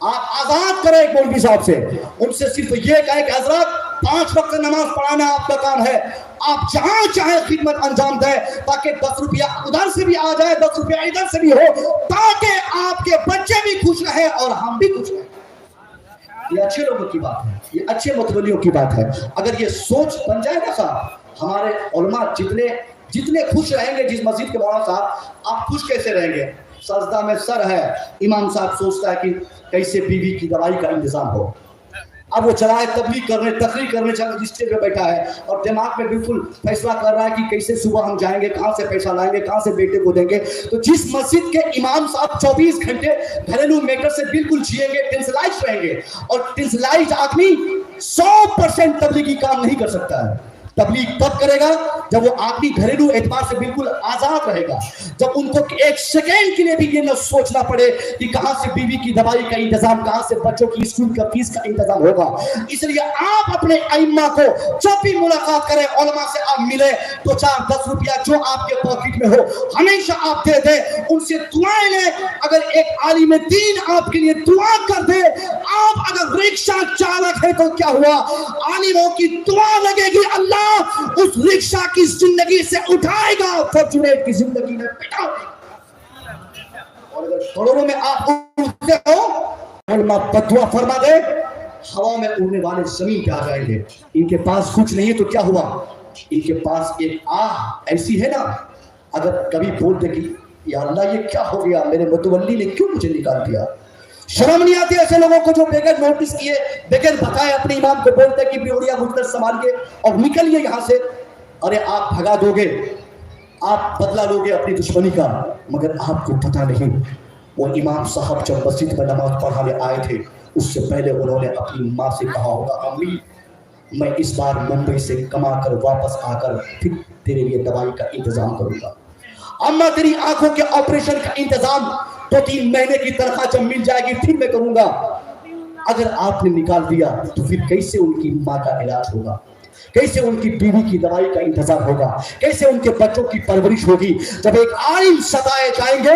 आप आजाद करें एक मौलवी साहब से, उनसे सिर्फ ये कहें कि हजरत 5 वक्त नमाज पढ़ाना आपका काम है, आप जहां चाहे खिदमत अंजाम दें ताकि 10 रुपया उधर से भी आ जाए, 10 रुपया इधर से भी हो, ताकि आपके बच्चे भी खुश रहे और हम भी खुश रहें। ये अच्छे लोगों की बात है, ये अच्छे मतवलियों की बात है। अगर ये सोच बन जाएगा साहब, हमारे उलमा जितने खुश रहेंगे, जिस मस्जिद के मौलाना साहब, आप खुश कैसे रहेंगे? सजदा में सर है, इमाम साहब सोचता है कि कैसे बीवी की दवाई का इंतजाम हो। अब वो चलाए तबलीग करने, तकरीर करने स्टेज पे बैठा है और दिमाग में बिल्कुल फैसला कर रहा है कि कैसे सुबह हम जाएंगे, कहाँ से पैसा लाएंगे, कहाँ से बेटे को देंगे। तो जिस मस्जिद के इमाम साहब 24 घंटे घरेलू मैटर से बिल्कुल जिएंगे, टेंशलाइज रहेंगे, और टेंशलाइज आदमी 100% तबलीगी काम नहीं कर सकता है। तबलीग तब करेगा जब वो आदमी घरेलू एतबार से बिल्कुल आजाद रहेगा, जब उनको एक सेकेंड के लिए भी ये न सोचना पड़े कि कहां से बीवी की दवाई का इंतजाम, कहां से बच्चों की स्कूल का फीस का इंतजाम होगा। इसलिए आप अपने अइम्मा को जब भी मुलाकात करें, उलमा से आप मिले तो 4-10 रुपया जो आपके पॉकेट में हो हमेशा आप दे दें, उनसे दुआएं लें। अगर एक आलिम दीन आपके लिए दुआ कर दे, आप अगर रिक्शा चालक है तो क्या हुआ, आलिमों की दुआ लगेगी, अल्लाह उस रिक्शा की जिंदगी से उठाएगा, फॉर्च्यूनेट की जिंदगी में बिठाएगा। और अगर करोड़ों में आप उठते हो, उलमा बदुआ फरमा दे, हवा में उड़ने वाले जमीन पे आ जाएंगे। इनके पास कुछ नहीं है तो क्या हुआ, इनके पास एक आह ऐसी है ना, अगर कभी बोल दे कि या अल्लाह ये क्या हो गया, मेरे मुतवल्ली ने क्यों मुझे निकाल दिया, शर्म नहीं आती ऐसे लोगों को जो बगैर नोटिस किए, बगैर बताए अपने इमाम को बोलते हैं कि बियोड़िया गुजर संभालिए और निकलिए यहाँ से। अरे आप भगा दोगे, आप बदला लोगे अपनी दुश्मनी का, मगर आपको पता नहीं वो इमाम साहब जब मस्जिद में नमाज पढ़ाने आए थे उससे पहले उन्होंने अपनी माँ से कहा होगा, अम्मी मैं इस बार मुंबई से कमा कर वापस आकर फिर तेरे लिए दवाई का इंतजाम करूंगा, अम्मा तेरी आंखों के ऑपरेशन का इंतजाम 2-3 महीने की तनख्वाह जब मिल जाएगी फिर मैं करूंगा। अगर आपने निकाल दिया तो फिर कैसे उनकी माँ का इलाज होगा, कैसे उनकी बीवी की दवाई का इंतजाम होगा, कैसे उनके बच्चों की परवरिश होगी। जब एक आलिम सताए जाएंगे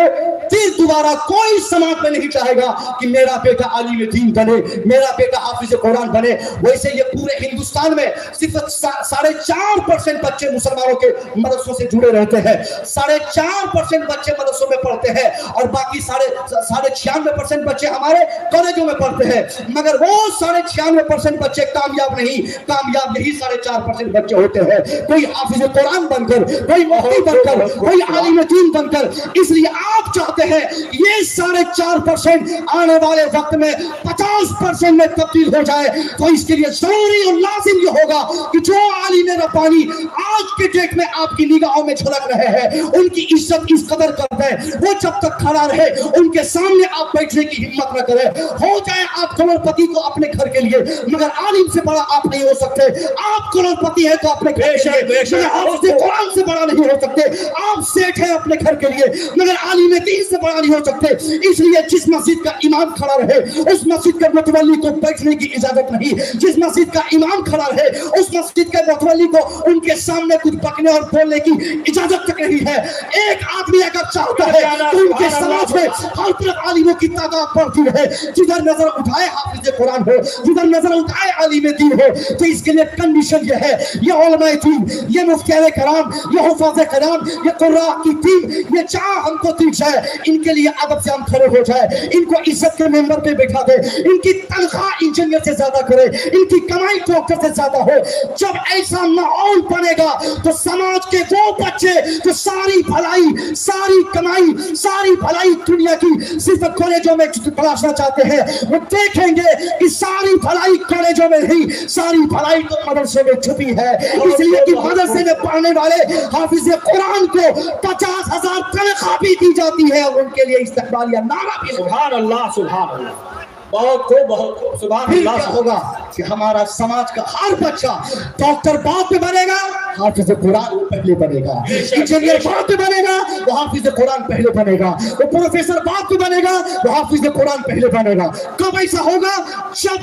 फिर दोबारा कोई समाज में नहीं चाहेगा कि मेरा बेटा आलिम दीन बने, मेरा बेटा हाफिज कुरान बने। वैसे ये पूरे हिंदुस्तान में सिर्फ 4.5% बच्चे मुसलमानों के मदरसों से जुड़े रहते हैं, 4.5% बच्चे मदरसों में पढ़ते हैं और बाकी 96% बच्चे हमारे कॉलेजों में पढ़ते हैं। मगर वो 96% बच्चे कामयाब नहीं, कामयाब यही 4.5% बच्चे होते हैं। कोई हाफिज कुरान बनकर, कोई मुफ्ती बनकर, कोई आलिम दीन बनकर। इसलिए आप चाहते हैं ये 4.5% आने वाले वक्त में 50% में तब्दील हो जाए, तो इसके लिए जरूरी और लाजिम ये होगा कि जो आलिम रब्बानी आज के डेट में आपकी निगाहों में झलक रहे हैं उनकी इज्जत इस कदर करते हैं, वो जब तक खड़ा रहे उनके सामने आप बैठने की हिम्मत न करें। हो जाए आप करोड़पति को अपने घर के लिए, मगर आलिम से बड़ा आप नहीं हो सकते। आप करोड़पति है तो अपने घर के लिए, मगर हाफिज कुरान से बड़ा नहीं हो सकते। आप सेठ है अपने घर के लिए, मगर आलिम दीन से बड़ा नहीं हो सकते। इसलिए जिस मस्जिद का इमाम खड़ा रहे उस मस्जिद के मुतवल्ली को बैठने की इजाजत नहीं, जिस मस्जिद का इमाम खड़ा रहे उस मस्जिद के मुतवल्ली को उनके सामने कुछ बकने और बोलने की इजाजत तक नहीं है। एक आदमी अगर चाहता है तो उनके समाज में हर तरफ आलिमों की तादाद बढ़ती रहे, जिधर नजर उठाए हाफिज कुरान हो, जिधर नजर उठाए आलिम दीन हो। तो इसके लिए कंडीशन ये है, ये उलमाए दीन, ये मुफ्तियाने कराम, ये हुफाज़े कराम, ये कुर्रा की टीम, ये चाह हमको ठीक है, इनके लिए अदब से हम खड़े हो जाए, इनको इज्जत के मेंबर पे बैठा दे, इनकी तनख्वाह इंजीनियर से ज्यादा करे, इनकी कमाई डॉक्टर से ज्यादा हो। जब ऐसा माहौल बनेगा तो समाज के वो बच्चे जो सारी भलाई, सारी कमाई, सारी भलाई दुनिया की सिर्फ कॉलेजों में तलाशना चाहते हैं, वो देखेंगे कि सारी भलाई कॉलेजों में नहीं, सारी भलाई तो मदरसे में छुपी है। इसलिए कि मदरसे में पढ़ने वाले हाफिज कुरान को 50,000 तनख्वाह भी दी जाती है और उनके लिए इस्तकबालिया नारा भी। सुभान अल्लाह, सुभान अल्लाह। बहुत खूब सुभान अल्लाह। क्या होगा कि हमारा समाज का हर बच्चा डॉक्टर बाद में बनेगा, हाफिज कुरान पहले बनेगा, इंजीनियर बाद में बनेगा, वो हाफिज कुरान पहले बनेगा, वो प्रोफेसर बाद में बनेगा, वो हाफिज कुरान पहले बनेगा। कब ऐसा होगा? जब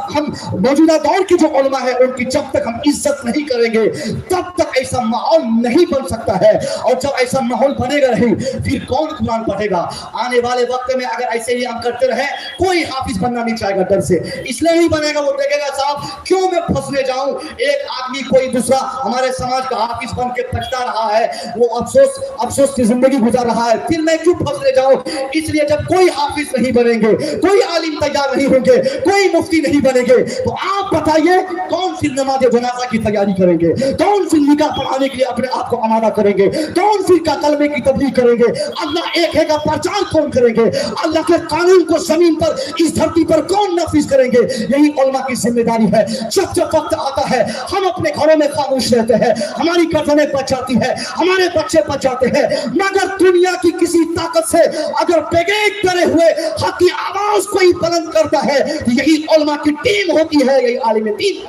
हम मौजूदा दौर की जो उलमा है उनकी जब तक हम इज्जत नहीं करेंगे तब तक ऐसा माहौल नहीं बन सकता है। और जब ऐसा माहौल बनेगा नहीं फिर कौन कुरान पढ़ेगा? आने वाले वक्त में अगर ऐसे ही हम करते रहे कोई हाफिज बनना नहीं चाहेगा डर से, इसलिए नहीं बनेगा। वो देखेगा साहब क्यों मैं फंसने जाऊं, एक आदमी कोई दूसरा हमारे समाज का हाफिज बन के पछता रहा है, वो अफसोस की जिंदगी गुजार रहा है, फिर मैं क्यों फंसने जाऊं। इसलिए जब कोई हाफिज नहीं बनेंगे, कोई आलिम तैयार नहीं होंगे, कोई मुफ्ती नहीं बनेंगे, तो आप बताइए कौन फिर नमाज जनाजा की तैयारी करेंगे, कौन फिर निकाह पढ़ाने के लिए अपने आप को आमादा करेंगे, कौन फिर का कलमे की तबलीग करेंगे, अल्लाह एक है का प्रचार कौन करेंगे, अल्लाह के कानून को जमीन पर इस धरती पर कौन नाफिज करेंगे। यही उलमा की जिम्मेदारी है। जब जब वक्त आता है हम अपने घरों में खामोश रहते हैं, हमारी गर्दनें बच जाती है, हमारे बच्चे बच जाते हैं, मगर दुनिया की किसी ताकत से अगर बेगैर करे हुए हक की आवाज कोई बुलंद करता है तो यही उलमा की टीम होती है, यही आलिम दीन।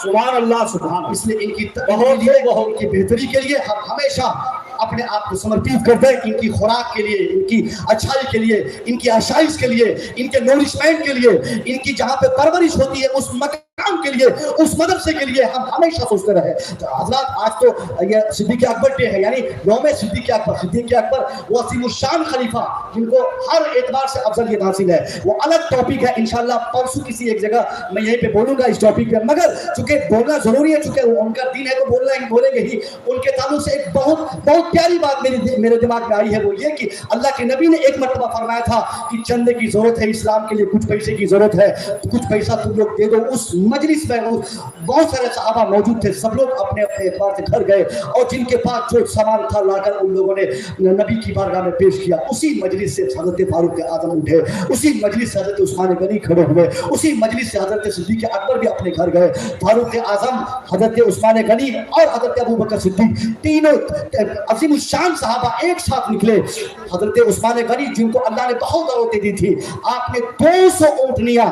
सुभान अल्लाह, सुभान। इसलिए इनकी बेहतरी के लिए हम हमेशा अपने आप को समर्पित करते हैं, इनकी खुराक के लिए, इनकी अच्छाई के लिए, इनकी आशाइश के लिए, इनके नोरिशमेंट के लिए, इनकी जहाँ पे परवरिश होती है उस मकाम के लिए, उस मदरसे के लिए हम हमेशा सोचते रहे। तो हजरात आज तो ये सिद्दीक़ अकबर डे है, यानी यौम सिद्दीक़ अकबर वो असीमुश्शान खलीफा जिनको हर एतबार से अफजलियत हासिल है, वो अलग टॉपिक है। इंशाल्लाह परसों किसी एक जगह मैं यहीं पे बोलूंगा इस टॉपिक पे, मगर चूंकि बोलना जरूरी है, चूंकि उनका दीन है तो बोलेंगे ही। उनके ताल्लुक से एक बहुत प्यारी बात मेरे दिमाग में आई है, वो ये कि अल्लाह के नबी ने एक मरतबा फरमाया था कि चंदे की जरूरत है इस्लाम के लिए, कुछ पैसे की जरूरत है, कुछ पैसा तुम लोग दे दो उस मजलिस में बहुत सारे सहाबा मौजूद थे, सब लोग अपने अपने एतबार से घर गए और जिनके पास जो सामान था लाकर उन लोगों ने नबी की बारगाह में पेश किया। उसी मजलिस से हजरत फारूक आजम उठे, उसी मजलिस से हजरत उस्मान गनी खड़े हुए, उसी मजलिस से हजरत सिद्दीक अकबर भी अपने घर गए। फारूक आजम, हजरत उस्मान गनी और हजरत अबू बकर सिद्दीक तीनों अजीम शान सहाबा एक साथ निकले। हजरत उस्मान गनी जिनको अल्लाह ने बहुत दौलतें दी थी, आपने 200 ऊँटनियां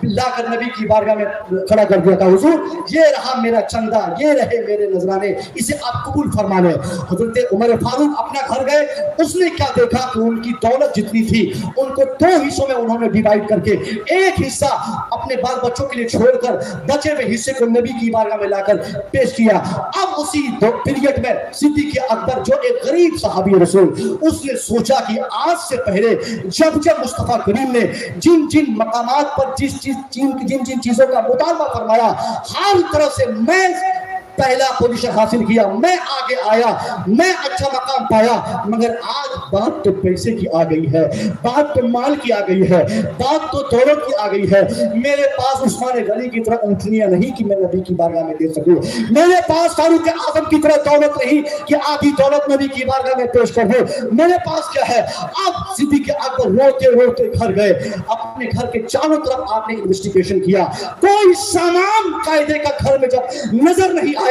लाकर नबी की बारगाह में खड़ा कर दिया था। हुजूर ये रहा मेरा चंदा, ये रहे मेरे नजराने, इसे आप कबूल फरमा लें। हजरत उमर फारूक अपना घर गए, उसने क्या देखा कि उनकी दौलत जितनी थी उनको 2 हिस्सों में उन्होंने डिवाइड करके एक हिस्सा अपने बाल बच्चों के लिए छोड़कर बचे हुए हिस्से को नबी की बारगाह में लाकर पेश किया। अब उसी पीरियड में सिद्दीक अकबर जो एक गरीब सहाबी रसूल, उसने सोचा कि आज से पहले जब जब मुस्तफा करीम ने जिन जिन मकामात पर जिन जिन चीजों का मुतालबा फरमाया, हर तरफ से मैं पहला पोजीशन हासिल किया, मैं आगे आया, मैं अच्छा मकाम पाया, मगर आज बात तो पैसे की आ गई है, बात तो माल की आ गई है, बात तो दौलत की आ गई है। मेरे पास उस्मान गनी की तरह ऊँटनियां नहीं कि मैं नबी की बारगाह में दे सकूं, मेरे पास फारूक आजम की तरह दौलत नहीं कि आधी दौलत नबी की बारगाह में पेश कर दूं। मेरे पास क्या है? अब सिद्दीक अकबर रोते रोते घर गए, अपने घर के चारों तरफ आपने इन्वेस्टिगेशन किया, कोई सामान कायदे का घर में जब नजर नहीं आया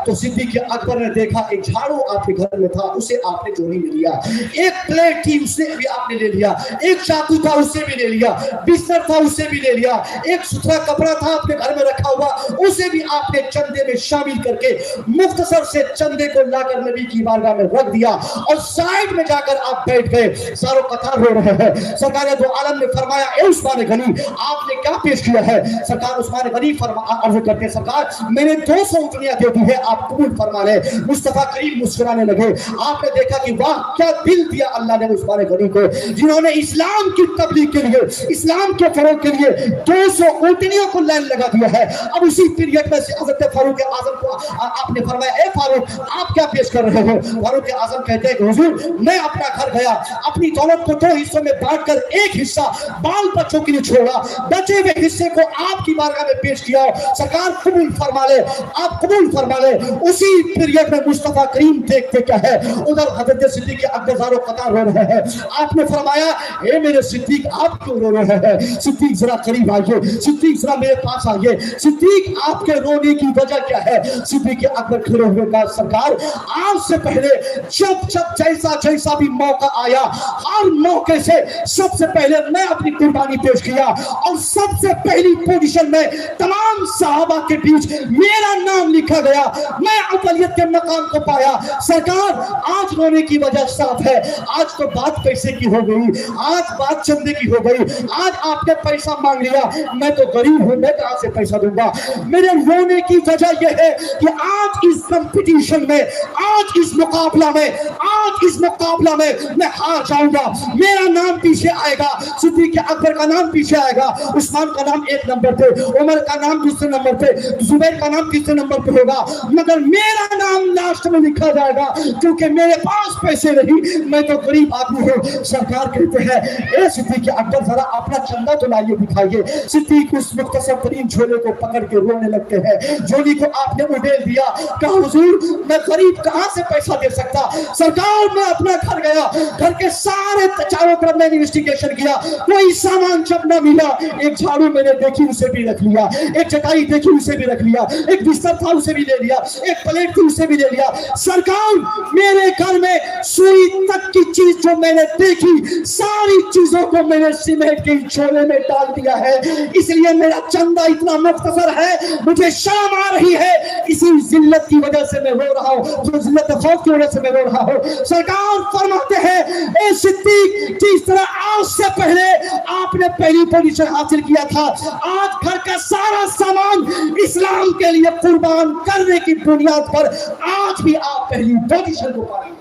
तो सिद्दीक अकबर ने देखा एक झाड़ू आपके घर में था, उसे आपने चोरी में लिया, एक प्लेट थी उसे भी आपने ले लिया, एक चाकू था उसे भी ले लिया, बिस्तर था उसे भी ले लिया, एक सुथरा कपड़ा था आपके घर में रखा हुआ उसे भी आपने चंदे में शामिल करके मुख्तसर से चंदे को लाकर नबी की बारगाह में रख दिया और साइड में जाकर आप बैठ गए। सारों कतार रो रहे हैं। सरकार दो आलम ने फरमाया, ए उस्मान गनी आपने क्या पेश किया है? सरकार उस्मान गनी अर्ज करते, सरकार मैंने 200 ऊँटनियां दे दी है, आप कबूल फरमा ले। मुस्तफा करीम मुस्कुराने लगे। आपने देखा कि वाह क्या दिल दिया अल्लाह ने उस्मान गनी को, जिन्होंने इस्लाम की तबलीग के लिए, इस्लाम के फरोग के लिए 200 ऊँटनियों को लाइन लगा दिया है। अब उसी पीरियड में हजरत फारूक आजम को आपने फरमाया, ए फारूक आप क्या पेश कर रहे हो? फारूक आजम कहते हैं कि हुजूर मैं अपना घर गया, अपनी दौलत को 2 हिस्सों में बांटकर एक हिस्सा बाल बच्चों के लिए छोड़ा, बचे हुए हिस्से को आपकी बारगाह में पेश किया, सरकार कबूल फरमा ले, आप कबूल फरमा ले। उसी पीरियड में मुस्तफा करीम देखते क्या है, उधर हजरत सिद्दीक अकबर कतार रो रहे हैं। आपने फरमाया, ए मेरे सिद्दीक आप क्यों रो रहे हैं? सिद्दीक जरा करीब आइए, सिद्दीक जरा मेरे पास आइए, सिद्दीक आपके रोने की वजह क्या है? सिद्दीक अकबर खड़े हुए कहा, सरकार आज से पहले जब जब जैसा जैसा भी मौका आया, हर मौके से सबसे पहले मैं अपनी कुर्बानी पेश किया और सबसे पहली पोजीशन में तमाम सहाबा के बीच मेरा नाम लिखा गया, मैं अव्वलियत के मकाम को पाया। सरकार आज रोने की वजह साफ है, आज तो बात पैसे की हो गई, आज बात चंदे की हो गई, आज आपने पैसा मांग लिया, मैं तो गरीब हूं, मैं कहां से पैसा दूंगा? मेरे रोने की वजह यह है कि आज इस कंपटीशन में, आज इस मुकाबला में, आज इस मुकाबला में मैं हार जाऊंगा, मेरा नाम पीछे आएगा, सिद्दीक अकबर का नाम पीछे आएगा, उस्मान का नाम 1 नंबर पे, उमर का नाम दूसरे नंबर पे, जुबैर का नाम तीसरे नंबर पे होगा, मगर मेरा नाम लास्ट में लिखा जाएगा क्योंकि मेरे पास पैसे नहीं, मैं तो गरीब आदमी हूँ। सरकार कहते हैं, ए सिद्दीक अकबर जरा अपना चंदा तो लाइए दिखाइए। सिद्दीक उस मुख्तसर तरीन झोले को पकड़ के रोने लगते हैं, झोली को आपने उड़ेल दिया, कहा हुजूर मैं गरीब कहां से पैसा दे सकता? सरकार मैं अपना घर गया, घर के सारे चारों तरफ मैंने इन्वेस्टिगेशन किया, कोई सामान जब न मिला, एक झाड़ू मैंने देखी उसे भी रख लिया, एक चटाई देखी उसे भी रख लिया, एक बिस्तर था उसे भी ले लिया, एक प्लेट थी उसे भी ले लिया। सरकार मेरे घर में सुई तक की चीज जो मैंने देखी, सारी चीजों को मैंने सीमेंट के झोले में डाल दिया है, इसलिए मेरा चंदा इतना मुख्तसर है, मुझे शर्म आ रही है, इसी जिल्लत की वजह से मैं रो रहा हूँ, जो जिल्लत खौफ की वजह से मैं रो रहा हूँ। सरकार फरमाते हैं, ए सिद्दीक जिस तरह आज से पहले आपने पहली पोजीशन हासिल किया था, आज घर का सारा सामान इस्लाम के लिए कुर्बान करने की बुनियाद पर आज भी आप पहली पोजीशन को पाएंगे।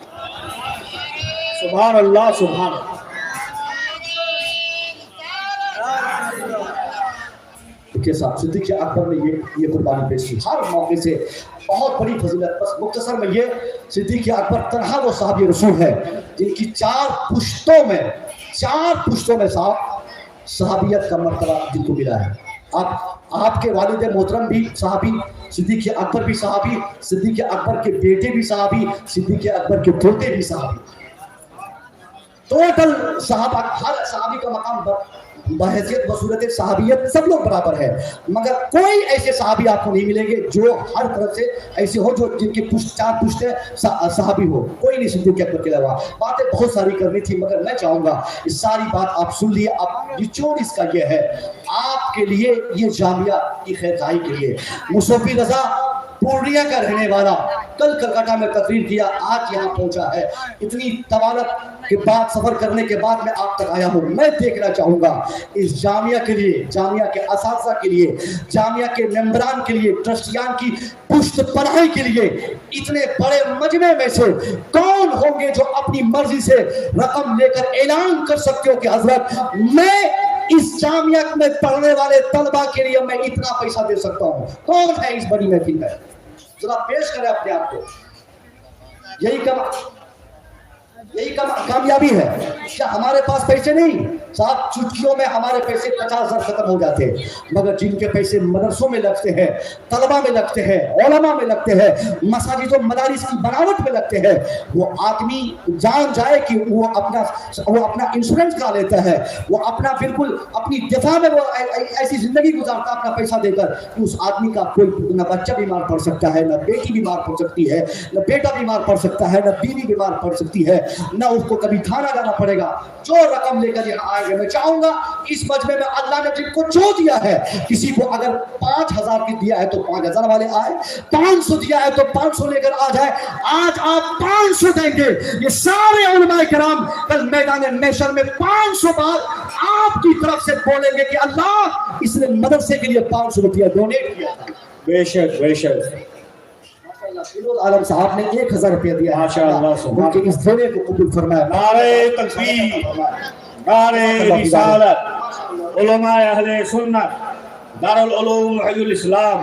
सुभान अल्लाह, सुभान अल्लाह। के साथ सिद्दीक अकबर ने ये कुर्बानी पेश की, हर मौके से बहुत बड़ी फजीलत। बस मुख्तसर में ये सिद्दीक अकबर तनहा वो साहब रसूल है जिनकी 4 पुश्तों में साहबियत का मर्तबा जिनको मिला है। आप آپ کے والد محترم بھی صحابی، صدیق اکبر بھی صحابی، صدیق اکبر کے بیٹے بھی صحابی، صدیق اکبر کے پوتے بھی صحابی، ٹوٹل صحابہ، ہر صحابی کا مقام بحیثیت بصورت صحابیت سب لوگ برابر ہے، مگر کوئی ایسے صحابی آپ کو نہیں ملیں گے جو ہر طرف سے ایسے ہو جو جن کی چار پشتیں صحابی ہو، کوئی نہیں صدیق اکبر کے علاوہ۔ باتیں بہت ساری کرنی تھی مگر میں چاہوں گا اس ساری بات آپ سن لیے۔ اب نچوڑ اس کا یہ ہے، آپ کے لیے یہ جامعہ کی خیرخواہی کے لیے مصطفی رضا پورنیہ کا رہنے والا کل کلکتہ میں تقریر کیا، آج یہاں پہنچا ہے، اتنی طوالت کے بعد سفر کرنے کے بعد میں آپ تک آیا ہوں۔ میں دیکھنا چاہوں گا اس جامعہ کے لیے، جامعہ کے اساتذہ کے لیے، جامعہ کے ممبران کے لیے، ٹرسٹیان کی پشت پناہی کے لیے اتنے بڑے مجمع میں سے کون ہوں گے جو اپنی مرضی سے رقم لے کر اعلان کر سکتے ہو کہ حضرت میں اس جامعہ میں پڑھنے والے طلبہ کے لیے میں اتنا پیسہ دے سکتا ہوں؟ کون ہے اس بڑی محفل میں؟ ذرا پیش کریں اپنے آپ کو۔ یہی کامیابی ہے۔ کیا ہمارے پاس پیسے نہیں؟ صاحب چٹکیوں میں ہمارے پیسے 50,000 ختم ہو جاتے ہیں، مگر جن کے پیسے مدرسوں میں لگتے ہیں، طلبہ میں لگتے ہیں، علماء میں لگتے ہیں، مساجد و مدارس کی بناوٹ میں لگتے ہیں، وہ آدمی جان جائے کہ وہ اپنا انشورنس کرا لیتا ہے، وہ اپنا بالکل اپنی دفاع میں وہ ایسی زندگی گزارتا اپنا پیسہ دے کر کہ اس آدمی کا کوئی نہ بچہ بیمار پڑ سکتا ہے، نہ بیٹی بیمار پڑ سکتی ہے، نہ بیٹا بیمار پڑ سکتا ہے، نہ بیوی بیمار پڑ سکتی ہے، نہ اس کو کبھی کھانا جانا پڑے گا۔ جو رقم لے کر یہاں آئے گے، میں چاہوں گا اس مجمع میں اللہ نے جن کو جو دیا ہے، کسی کو اگر 5,000 کی دیا ہے تو 5,000 والے آئے، 500 دیا ہے تو 500 لے کر آ جائے۔ آج آپ 500 دیں گے، یہ سارے علماء کرام کل میدان محشر میں 500 بار آپ کی طرف سے بولیں گے کہ اللہ اس نے مدرسے کے لیے 500 روپیہ ڈونیٹ کیا تھا۔ بے شک بے شک۔ فیروز عالم صاحب نے 1,000 روپیہ دیا ہے، ماشاءاللہ، ان کے اس دینے کو قبول فرمائے۔ نعرہ تکبیر، نعرہ رسالت، علماء اہل سنت، دارالعلوم محی الاسلام،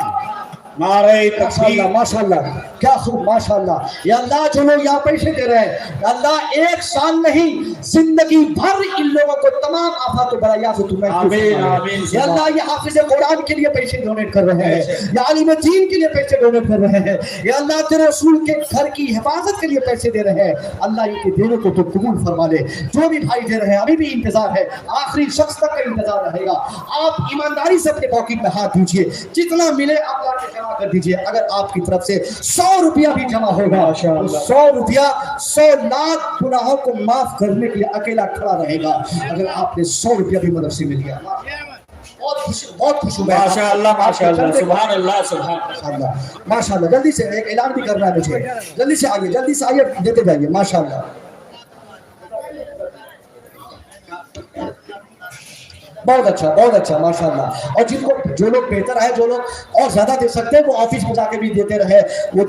نعرہ تکبیر۔ ماشاءاللہ کیا خوب، ماشاءاللہ۔ یا اللہ جو لوگ یہاں پیسے دے رہے ہیں، یا اللہ ایک سال نہیں زندگی بھر ان لوگوں کو تمام آفات و بلایات سے تو محفوظ فرمائے۔ یا اللہ یہ حافظ قرآن کے لیے پیسے ڈونیٹ کر رہے ہیں، یا عالم دین کے لیے پیسے ڈونیٹ کر رہے ہیں، یا اللہ تیرے رسول کے گھر کی حفاظت کے لیے پیسے دے رہے ہیں، اللہ ان کے دینے کو تو قبول فرما لے۔ جو بھی بھائی دے رہے ہیں ابھی بھی انتظار ہے، آخری شخص تک کا انتظار رہے گا۔ آپ ایمانداری سے اپنے پاکٹ میں ہاتھ دیجیے، جتنا ملے اللہ کے جمع کر دیجیے۔ اگر آپ کی طرف سے 100 روپیہ بھی جمع ہوگا، 100 روپیہ 100 لاکھ گناہوں کو معاف کرنے کے لیے اکیلا کھڑا رہے گا۔ اگر آپ نے 100 روپیہ بھی مدرسے میں لیا، بہت خوش ہوں۔ ماشاءاللہ ماشاءاللہ، سبحان اللہ سبحان اللہ، ماشاءاللہ۔ جلدی سے ایک اعلان بھی کرنا ہے مجھے، جلدی سے آئیے، جلدی سے آئیے، دیتے جائیے۔ ماشاءاللہ بہت اچھا، بہت اچھا، ماشاءاللہ۔ اور جن کو جو لوگ بہتر ہے، جو لوگ اور زیادہ دے سکتے ہیں، وہ آفس میں جا کے بھی دیتے رہے۔ وہ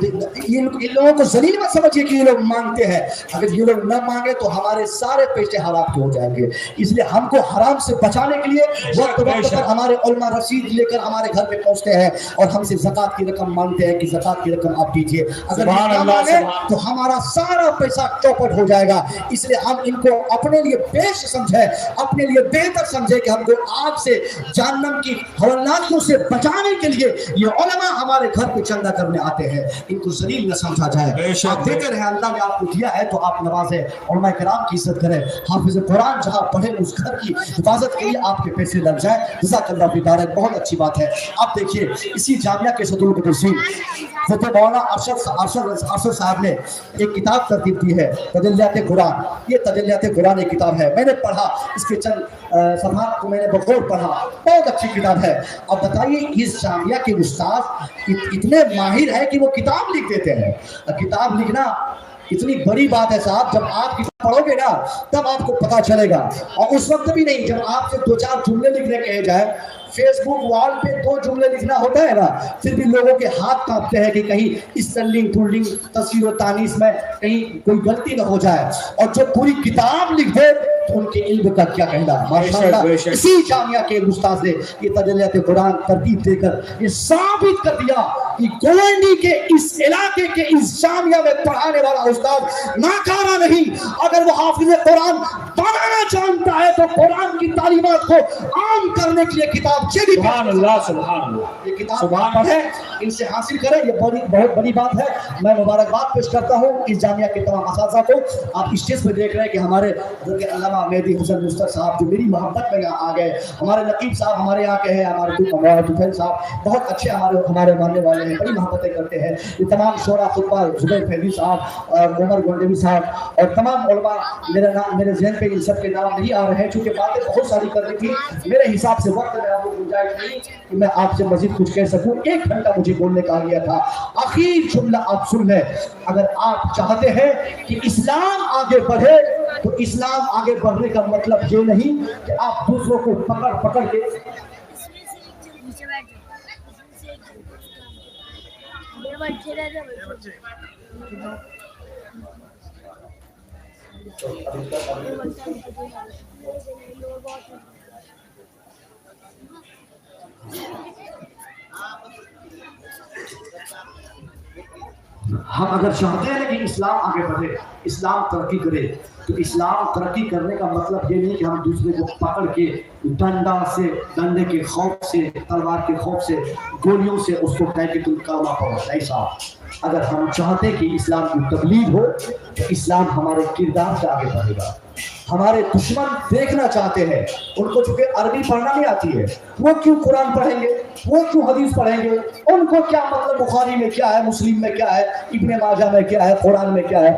ان لوگوں کو ذلیل مت سمجھیے کہ یہ لوگ مانگتے ہیں، اگر یہ لوگ نہ مانگے تو ہمارے سارے پیسے حرام کے ہو جائیں گے۔ اس لیے ہم کو حرام سے بچانے کے لیے وقت وقت پر ہمارے علماء رسید لے کر ہمارے گھر پہ پہنچتے ہیں اور ہم سے زکوٰۃ کی رقم مانگتے ہیں کہ زکوٰۃ کی رقم آپ دیجیے۔ اگر نہ مانگے تو ہمارا سارا پیسہ چوپٹ ہو جائے گا۔ اس لیے ہم ان کو اپنے لیے بیش سمجھیں، اپنے لیے بہتر سمجھیں کہ ہم کو آگ سے، جہنم کی ہولناکیوں سے بچانے کے لیے یہ علماء ہمارے گھر پہ چندہ کرنے آتے ہیں، ان کو ذلیل نہ سمجھا جائے۔ آپ دیتے رہے، اللہ نے آپ کو دیا ہے تو آپ نوازیں، علماء کرام کی عزت کریں، حافظ قرآن جہاں پڑھے اس گھر کی حفاظت کے لیے آپ کے پیسے لگ جائیں۔ جزاک اللہ فی دارین، بہت اچھی بات ہے۔ آپ دیکھیے اسی جامعہ کے صدر القدسین فتح مولانا ارشد صاحب نے ایک کتاب ترتیب دی ہے، تجلیات قرآن۔ یہ تجلیات قرآن ایک کتاب ہے، میں نے پڑھا، اس کے چند صفحات کو میں نے بغور پڑھا، بہت اچھی کتاب ہے۔ اب بتائیے اس جامعہ کے استاد اتنے ماہر ہیں کہ وہ کتاب لکھ دیتے ہیں۔ کتاب لکھنا اتنی بڑی بات ہے صاحب، جب آپ کتاب پڑھو گے نا تب آپ کو پتا چلے گا، اور اس وقت بھی نہیں جب آپ سے 2-4 جملے لکھنے کہے جائے۔ فیس بک وال پہ 2 جملے لکھنا ہوتا ہے نا، پھر بھی لوگوں کے ہاتھ کانپتے ہیں کہ کہیں اسپیلنگ ٹولنگ تصویر و تانیث میں کہیں کوئی غلطی نہ ہو جائے، اور جو پوری کتاب لکھ دے تو ان کے علم کا کیا کہنا۔ ماشاءاللہ اسی جامعہ کے استاد نے یہ تجلیات قرآن ترتیب دے کر یہ ثابت کر دیا کہ گوانڈی کے اس علاقے کے اس جامعہ میں پڑھانے والا استاد ناکارہ نہیں. اگر وہ حافظ قرآن بنانا جانتا ہے تو قرآن کی تعلیمات کو عام کرنے کے لیے کتاب چلی. سبحان اللہ سبحان اللہ. یہ کتاب پڑھیں, ان سے حاصل کریں, یہ بہت بڑی بات ہے. میں مبارکباد پیش کرتا ہوں اس جامعہ کے تمام اساتذہ کو. آپ اسٹیج پہ دیکھ رہے ہیں کہ ہمارے حضرت علامہ مہدی حسن مستر صاحب جو میری محبت میں یہاں آ گئے, ہمارے نقیب صاحب ہمارے یہاں کے ہیں, ہمارے طفیل صاحب بہت اچھے ہمارے ماننے والے ہیں, بڑی محبتیں کرتے ہیں. یہ تمام شورا خطبہ زبیر فیضی صاحب اور عمر گونڈیوی صاحب اور تمام علماء, میرے ذہن پہ ان سب کے نام نہیں آ رہے ہیں چونکہ باتیں بہت ساری کرنی تھی. میرے حساب سے وقت میں آپ کو گنجائش نہیں کہ میں آپ سے مزید کچھ کہہ سکوں. 1 گھنٹہ مجھے بولنے کا گیا تھا. آخر جملہ آپ سن لیں, اگر آپ چاہتے ہیں کہ اسلام آگے بڑھے تو اسلام آگے بڑھنے کا مطلب یہ نہیں کہ آپ دوسروں کو پکڑ کے ہم اگر چاہتے ہیں کہ اسلام آگے بڑھے, اسلام ترقی کرے, تو اسلام ترقی کرنے کا مطلب یہ نہیں کہ ہم دوسرے کو پکڑ کے ڈنڈے کے خوف سے, تلوار کے خوف سے, گولیوں سے اس کو کہہ کے تم کلمہ پڑھو. ایسا اگر ہم چاہتے کہ اسلام کی تبلیغ ہو تو اسلام ہمارے کردار سے آگے بڑھے گا. ہمارے دشمن دیکھنا چاہتے ہیں, ان کو چونکہ عربی پڑھنا نہیں آتی ہے, وہ کیوں قرآن پڑھیں گے, وہ کیوں حدیث پڑھیں گے, ان کو کیا مطلب بخاری میں کیا ہے, مسلم میں کیا ہے, ابن ماجہ میں کیا ہے, قرآن میں کیا ہے.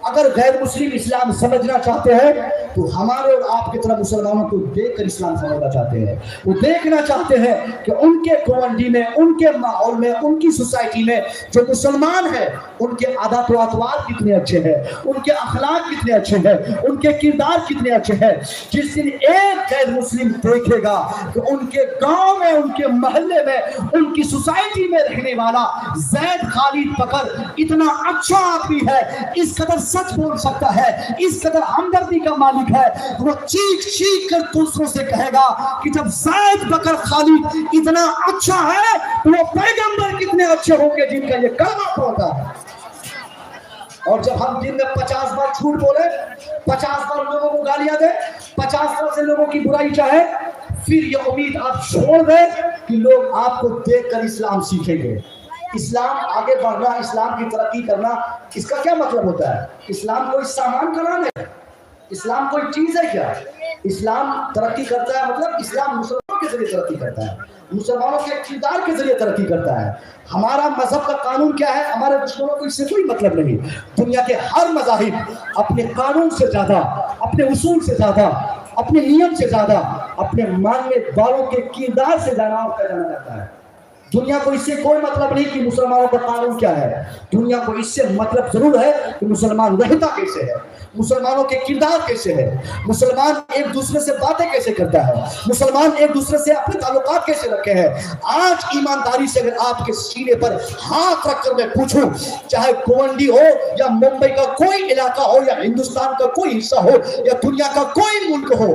اگر غیر مسلم اسلام سمجھنا چاہتے ہیں تو ہمارے اور آپ کی طرح مسلمانوں کو دیکھ کر اسلام سمجھنا چاہتے ہیں. وہ دیکھنا چاہتے ہیں کہ ان کے گوانڈی میں, ان کے ماحول میں, ان کی سوسائٹی میں جو مسلمان ہیں ان کے عادات و اطوار کتنے اچھے ہیں, ان کے اخلاق کتنے اچھے ہیں, ان کے کردار کتنے اچھے ہیں. جس دن ایک غیر مسلم دیکھے گا کہ ان کے گاؤں میں, ان کے محلے میں, ان کی سوسائٹی میں رہنے والا زید خالد بکر اتنا اچھا آدمی ہے, اس قدر سچ بول سکتا ہے, اس قدر ہمدردی کا مالک ہے, وہ چیخ چیخ کر دوسروں سے کہے گا کہ جب زید بکر خالد اتنا اچھا ہے تو وہ پیغمبر کتنے اچھے ہوں گے جن کا یہ کلمہ پڑھتا ہے. اور جب ہم دن میں 50 بار جھوٹ بولے, 50 بار لوگوں کو گالیاں دیں, 50 بار سے لوگوں کی برائی چاہے, پھر یہ امید آپ چھوڑ دیں کہ لوگ آپ کو دیکھ کر اسلام سیکھیں گے. اسلام آگے بڑھنا, اسلام کی ترقی کرنا, اس کا کیا مطلب ہوتا ہے؟ اسلام کوئی سامان کا نام ہے, اسلام کوئی چیز ہے کیا؟ اسلام ترقی کرتا ہے مطلب اسلام مسلمانوں کے ذریعے ترقی کرتا ہے, مسلمانوں کے کردار کے ذریعے ترقی کرتا ہے. ہمارا مذہب کا قانون کیا ہے؟ ہمارے دشمنوں کو اس سے کوئی مطلب نہیں. دنیا کے ہر مذاہب اپنے قانون سے زیادہ, اپنے اصول سے زیادہ, اپنے نیم سے زیادہ, اپنے ماننے والوں کے کردار سے جانا جاتا ہے. دنیا کو اس سے کوئی مطلب نہیں کہ مسلمانوں کا قانون کیا ہے. دنیا کو اس سے مطلب ضرور ہے کہ مسلمان رہتا کیسے ہے, مسلمانوں کے کردار کیسے ہے, مسلمان ایک دوسرے سے باتیں کیسے کرتا ہے, مسلمان ایک دوسرے سے اپنے تعلقات کیسے رکھے ہیں. آج ایمانداری سے اگر آپ کے سینے پر ہاتھ رکھ کر میں پوچھوں, چاہے گوانڈی ہو یا ممبئی کا کوئی علاقہ ہو یا ہندوستان کا کوئی حصہ ہو یا دنیا کا کوئی ملک ہو,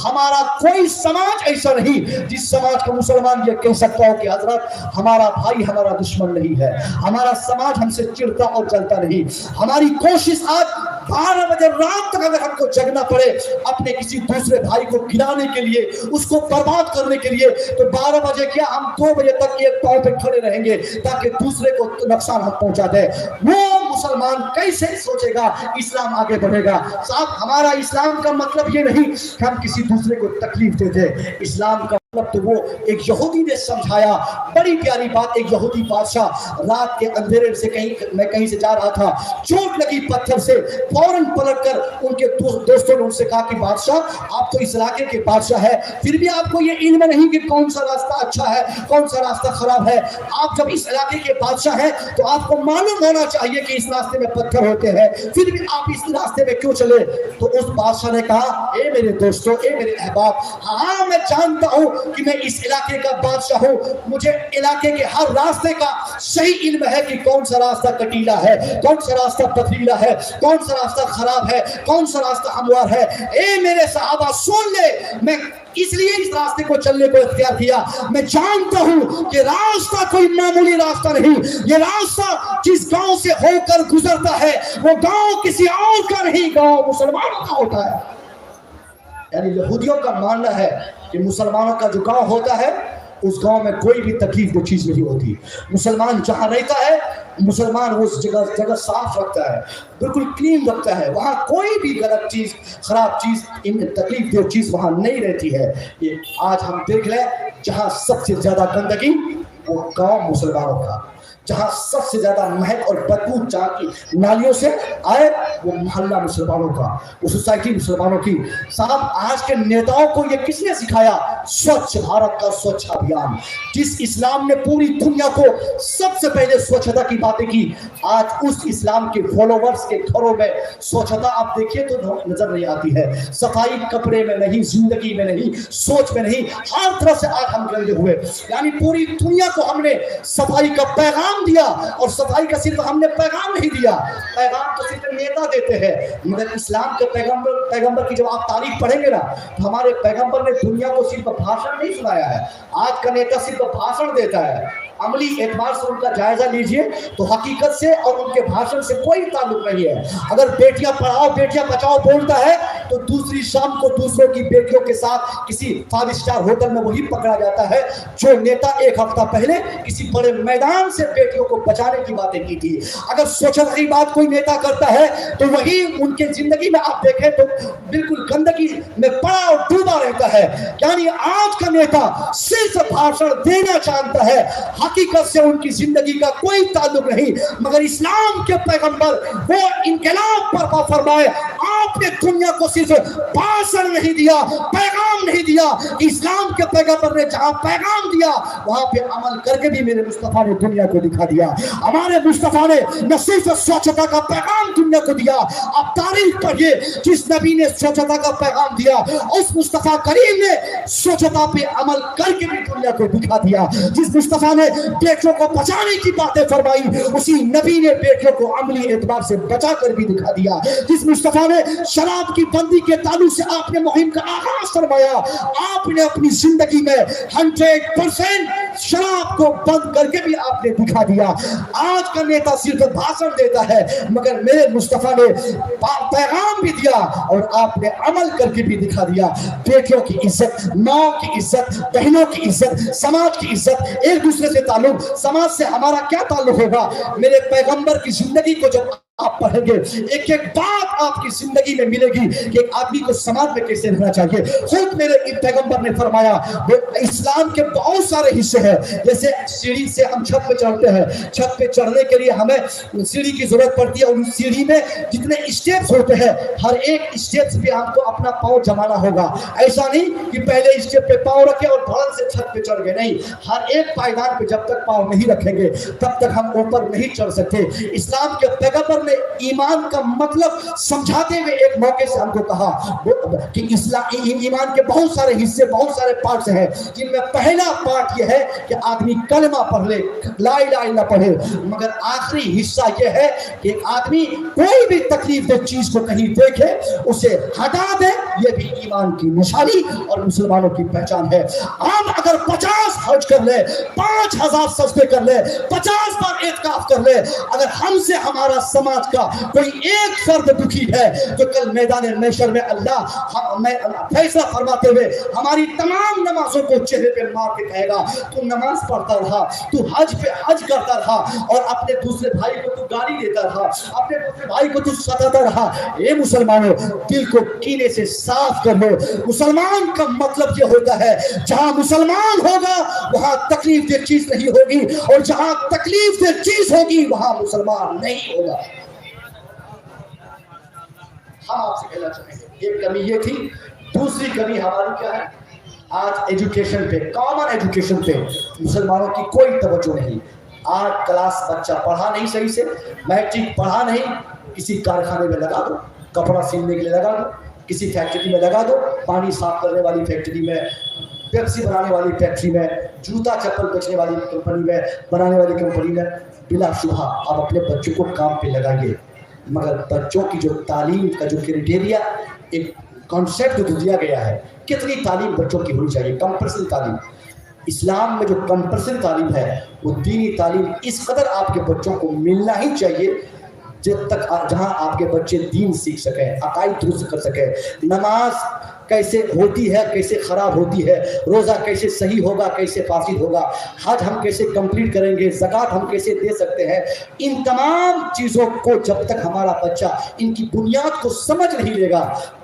ہمارا کوئی سماج ایسا نہیں جس سماج کا مسلمان یہ کہہ سکتا ہو کہ حضرت ہمارا بھائی ہمارا دشمن نہیں ہے, ہمارا سماج ہم سے چڑھتا اور جلتا نہیں. ہماری کوشش آج 12 بجے رات تک اگر ہم کو جگنا پڑے اپنے کسی دوسرے بھائی کو گرانے کے لیے, اس کو برباد کرنے کے لیے, تو 12 بجے کیا ہم 2 بجے تک ایک پاؤں پہ کھڑے رہیں گے تاکہ دوسرے کو نقصان ہم پہنچا دے. وہ مسلمان کیسے سوچے گا اسلام آگے بڑھے گا؟ صاحب ہمارا اسلام کا مطلب یہ نہیں کہ ہم کسی دوسرے کو تکلیف دیتے. اسلام کا مطلب تو وہ ایک یہودی نے سمجھایا, بڑی پیاری بات. ایک یہودی بادشاہ رات کے اندھیرے سے میں کہیں سے جا رہا تھا, چوٹ لگی پتھر سے, فوراً پلٹ کر ان کے دوستوں نے ان سے کہا کہ بادشاہ آپ تو اس علاقے کے بادشاہ ہے, پھر بھی آپ کو یہ علم نہیں کہ کون سا راستہ اچھا ہے کون سا راستہ خراب ہے. آپ جب اس علاقے کے بادشاہ ہیں تو آپ کو معلوم ہونا چاہیے کہ اس راستے میں پتھر ہوتے ہیں, پھر بھی آپ اس راستے میں کیوں چلے؟ تو اس بادشاہ نے کہا, اے میرے دوستوں, اے میرے احباب, ہاں میں جانتا ہوں کہ میں اس علاقے کا بادشاہ ہوں, مجھے علاقے کے ہر راستے کا صحیح علم ہے کہ کون سا راستہ کٹیلا ہے, کون سا راستہ پتھریلا ہے, کون سا راستہ خراب ہے, کون سا راستہ ہموار ہے. اے میرے صحابہ سن لے, میں اس لیے اس راستے کو چلنے کو اختیار کیا. میں جانتا ہوں کہ راستہ کوئی معمولی راستہ نہیں, یہ راستہ جس گاؤں سے ہو کر گزرتا ہے وہ گاؤں کسی اور کا نہیں, گاؤں مسلمانوں کا ہوتا ہے. یعنی یہودیوں کا ماننا ہے کہ مسلمانوں کا جو گاؤں ہوتا ہے اس گاؤں میں کوئی بھی تکلیف دہ چیز نہیں ہوتی. مسلمان جہاں رہتا ہے, مسلمان اس جگہ صاف رکھتا ہے, بالکل کلین رکھتا ہے, وہاں کوئی بھی غلط چیز, خراب چیز, تکلیف دہ چیز وہاں نہیں رہتی ہے. یہ آج ہم دیکھ لیں جہاں سب سے زیادہ گندگی وہ گاؤں مسلمانوں کا, جہاں سب سے زیادہ مہک اور بدبو جہاں کی نالیوں سے آئے وہ محلہ مسلمانوں کا, وہ سوسائٹی مسلمانوں کی. صاحب آج کے نیتاؤں کو یہ کس نے سکھایا؟ سوچھ بھارت کا سوچھ ابھیان. جس اسلام نے پوری دنیا کو سب سے پہلے سوچھتا کی باتیں کی, آج اس اسلام کے فالوورز کے گھروں میں سوچھتا آپ دیکھیے تو نظر نہیں آتی ہے. صفائی کپڑے میں نہیں, زندگی میں نہیں, سوچ میں نہیں, ہر طرف سے آج ہم گندے ہوئے. یعنی پوری دنیا کو ہم نے صفائی کا پیغام دیا, اور صفائی کا صرف ہم نے پیغام نہیں دیا, پیغام تو صرف نیتا دیتے ہیں, مگر اسلام کے پیغمبر کی جب آپ تاریخ پڑھیں گے نا تو ہمارے پیغمبر نے دنیا کو صرف بھاشن نہیں سنایا ہے. آج کا نیتا صرف بھاشن دیتا ہے, عملی اعتبار سے ان کا جائزہ لیجئے تو حقیقت سے اور ان کے بھاشن سے کوئی تعلق نہیں ہے. اگر بیٹیاں پڑھاؤ بیٹیاں بچاؤ بولتا ہے تو دوسری شام کو دوسروں کی بیٹیوں کے ساتھ کسی 5 اسٹار ہوٹل میں وہی پکڑا جاتا ہے جو نیتا ایک ہفتہ پہلے کسی بڑے میدان سے بیٹیوں کو بچانے کی باتیں کی تھی. اگر سوچنے کی بات کوئی نیتا کرتا ہے تو وہی ان کے زندگی میں آپ دیکھیں تو بالکل گندگی میں پڑا اور ڈوبا رہتا ہے. یعنی آج کا نیتا صرف بھاشن دینا چاہتا ہے, حقیقت سے ان کی زندگی کا کوئی تعلق نہیں. مگر اسلام کے پیغمبر وہ انقلاب برپا فرمائے, آپ نے دنیا کو صرف بھاشن نہیں دیا, پیغام نہیں دیا. اسلام کے پیغمبر نے جہاں پیغام دیا وہاں پہ عمل کر کے بھی میرے مصطفیٰ نے دنیا کو دکھا دیا. ہمارے مصطفیٰ نے نہ صرف سوچھتا کا پیغام دنیا کو دیا, آپ تاریخ پڑھیے جس نبی نے سوچھتا کا پیغام دیا اس مصطفیٰ کریم نے سوچھتا پہ عمل کر کے بھی دنیا کو دکھا دیا. جس مصطفیٰ نے بیٹوں کو بچانے کی باتیں فرمائی اسی نبی نے بیٹوں کو عملی اعتبار سے بچا کر بھی دکھا دیا. جس مصطفیٰ نے شراب کی بندی کے تعلق سے آپ نے مہم کا آغاز فرمایا, آپ نے اپنی زندگی میں 100% شراب کو بند کر کے بھی آپ نے دکھا دیا. آج کا نیتا صرف بھاشن دیتا ہے مگر میرے مصطفیٰ نے پیغام بھی دیا اور آپ نے عمل کر کے بھی دکھا دیا. بیٹیوں کی عزت, ماں کی عزت, بہنوں کی عزت, سماج کی عزت, ایک دوسرے سے تعلق, سماج سے ہمارا کیا تعلق ہوگا. میرے پیغمبر کی زندگی کو جب آپ پڑھیں گے ایک ایک بات آپ کی زندگی میں ملے گی کہ ایک آدمی کو سماج میں کیسے رہنا چاہیے. خود میرے پیغمبر نے فرمایا اسلام کے بہت سارے حصے ہیں, جیسے سیڑھی سے ہم چھت پہ چڑھتے ہیں, چھت پہ چڑھنے کے لیے ہمیں سیڑھی کی ضرورت پڑتی ہے, اور اس سیڑھی میں جتنے اسٹیپس ہوتے ہیں ہر ایک اسٹیپس پہ ہم کو اپنا پاؤں جمانا ہوگا. ایسا نہیں کہ پہلے اسٹیپ پہ پاؤں رکھے اور دھڑل سے چھت پہ چڑھ گئے, نہیں, ہر ایک پائیدان پہ جب تک پاؤں نہیں رکھیں گے تب تک ہم اوپر نہیں چڑھ سکتے. اسلام کے پیغمبر نے ایمان کا مطلب سمجھاتے ہوئے ایک موقع سے ہم کو کہا کہ ایمان کے بہت سارے حصے, بہت سارے پارٹس ہیں, جن میں پہلا پارٹ یہ ہے کہ آدمی کلمہ پڑھ لے, لا الہ الا اللہ پڑھے, مگر آخری حصہ یہ ہے کہ ایک آدمی کوئی بھی تکلیف دہ چیز کو کہیں دیکھے اسے ہٹا دے. یہ بھی ایمان کی نشانی اور مسلمانوں کی پہچان ہے. ہم اگر 50 حج کر لے, 5000 سجدے کر لے, 50 بار اعتکاف کر لے, اگر ہم سے ہمارا سماج کا کوئی ایک فرد دکھی ہے تو کل میدان محشر میں اللہ فیصلہ فرماتے ہوئے ہماری تمام نمازوں کو چہرے پہ مار کے کہے گا تو نماز پڑھتا رہا, تو حج پہ حج کرتا رہا, اور اپنے دوسرے بھائی کو تو گالی دیتا رہا, اپنے دوسرے بھائی کو تو ستاتا رہا. اے مسلمانوں, دل کو کینے سے صاف کر لو. مسلمان کا مطلب یہ ہوتا ہے جہاں مسلمان ہوگا وہاں تکلیف دہ چیز نہیں ہوگی, اور جہاں تکلیف دہ چیز ہوگی وہاں مسلمان نہیں ہوگا. ہم آپ سے کہنا چاہیں گے ایک کمی یہ تھی. دوسری کمی ہماری کیا ہے؟ آج ایجوکیشن پہ, کامن ایجوکیشن پہ مسلمانوں کی کوئی توجہ نہیں. 8 کلاس بچہ پڑھا نہیں صحیح سے, میٹرک پڑھا نہیں, کسی کارخانے میں لگا دو, کپڑا سلنے کے لیے لگا دو, کسی فیکٹری میں لگا دو, پانی صاف کرنے والی فیکٹری میں पेप्सी बनाने वाली फैक्ट्री में, जूता चप्पल बेचने वाली कंपनी में, बनाने वाली कंपनी में, बिला शुबा आप अपने बच्चों को काम पे लगाइए। मगर बच्चों की जो तालीम का जो क्राइटेरिया, एक कॉन्सेप्ट जो दिया गया है, कितनी तालीम बच्चों की होनी चाहिए, कंपल्सरी तालीम। इस्लाम में जो कंपल्सरी तालीम है वो दीनी तालीम इस कदर आपके बच्चों को मिलना ही चाहिए जब तक जहां आपके बच्चे दीन सीख सकें, अकाईद दुरुस्त कर सकें, नमाज कैसे होती है, कैसे ख़राब होती है, रोज़ा कैसे सही होगा, कैसे फासिद होगा, हज हम कैसे कंप्लीट करेंगे, ज़कात हम कैसे दे सकते हैं, इन तमाम चीज़ों को जब तक हमारा बच्चा इनकी बुनियाद को समझ नहीं लेगा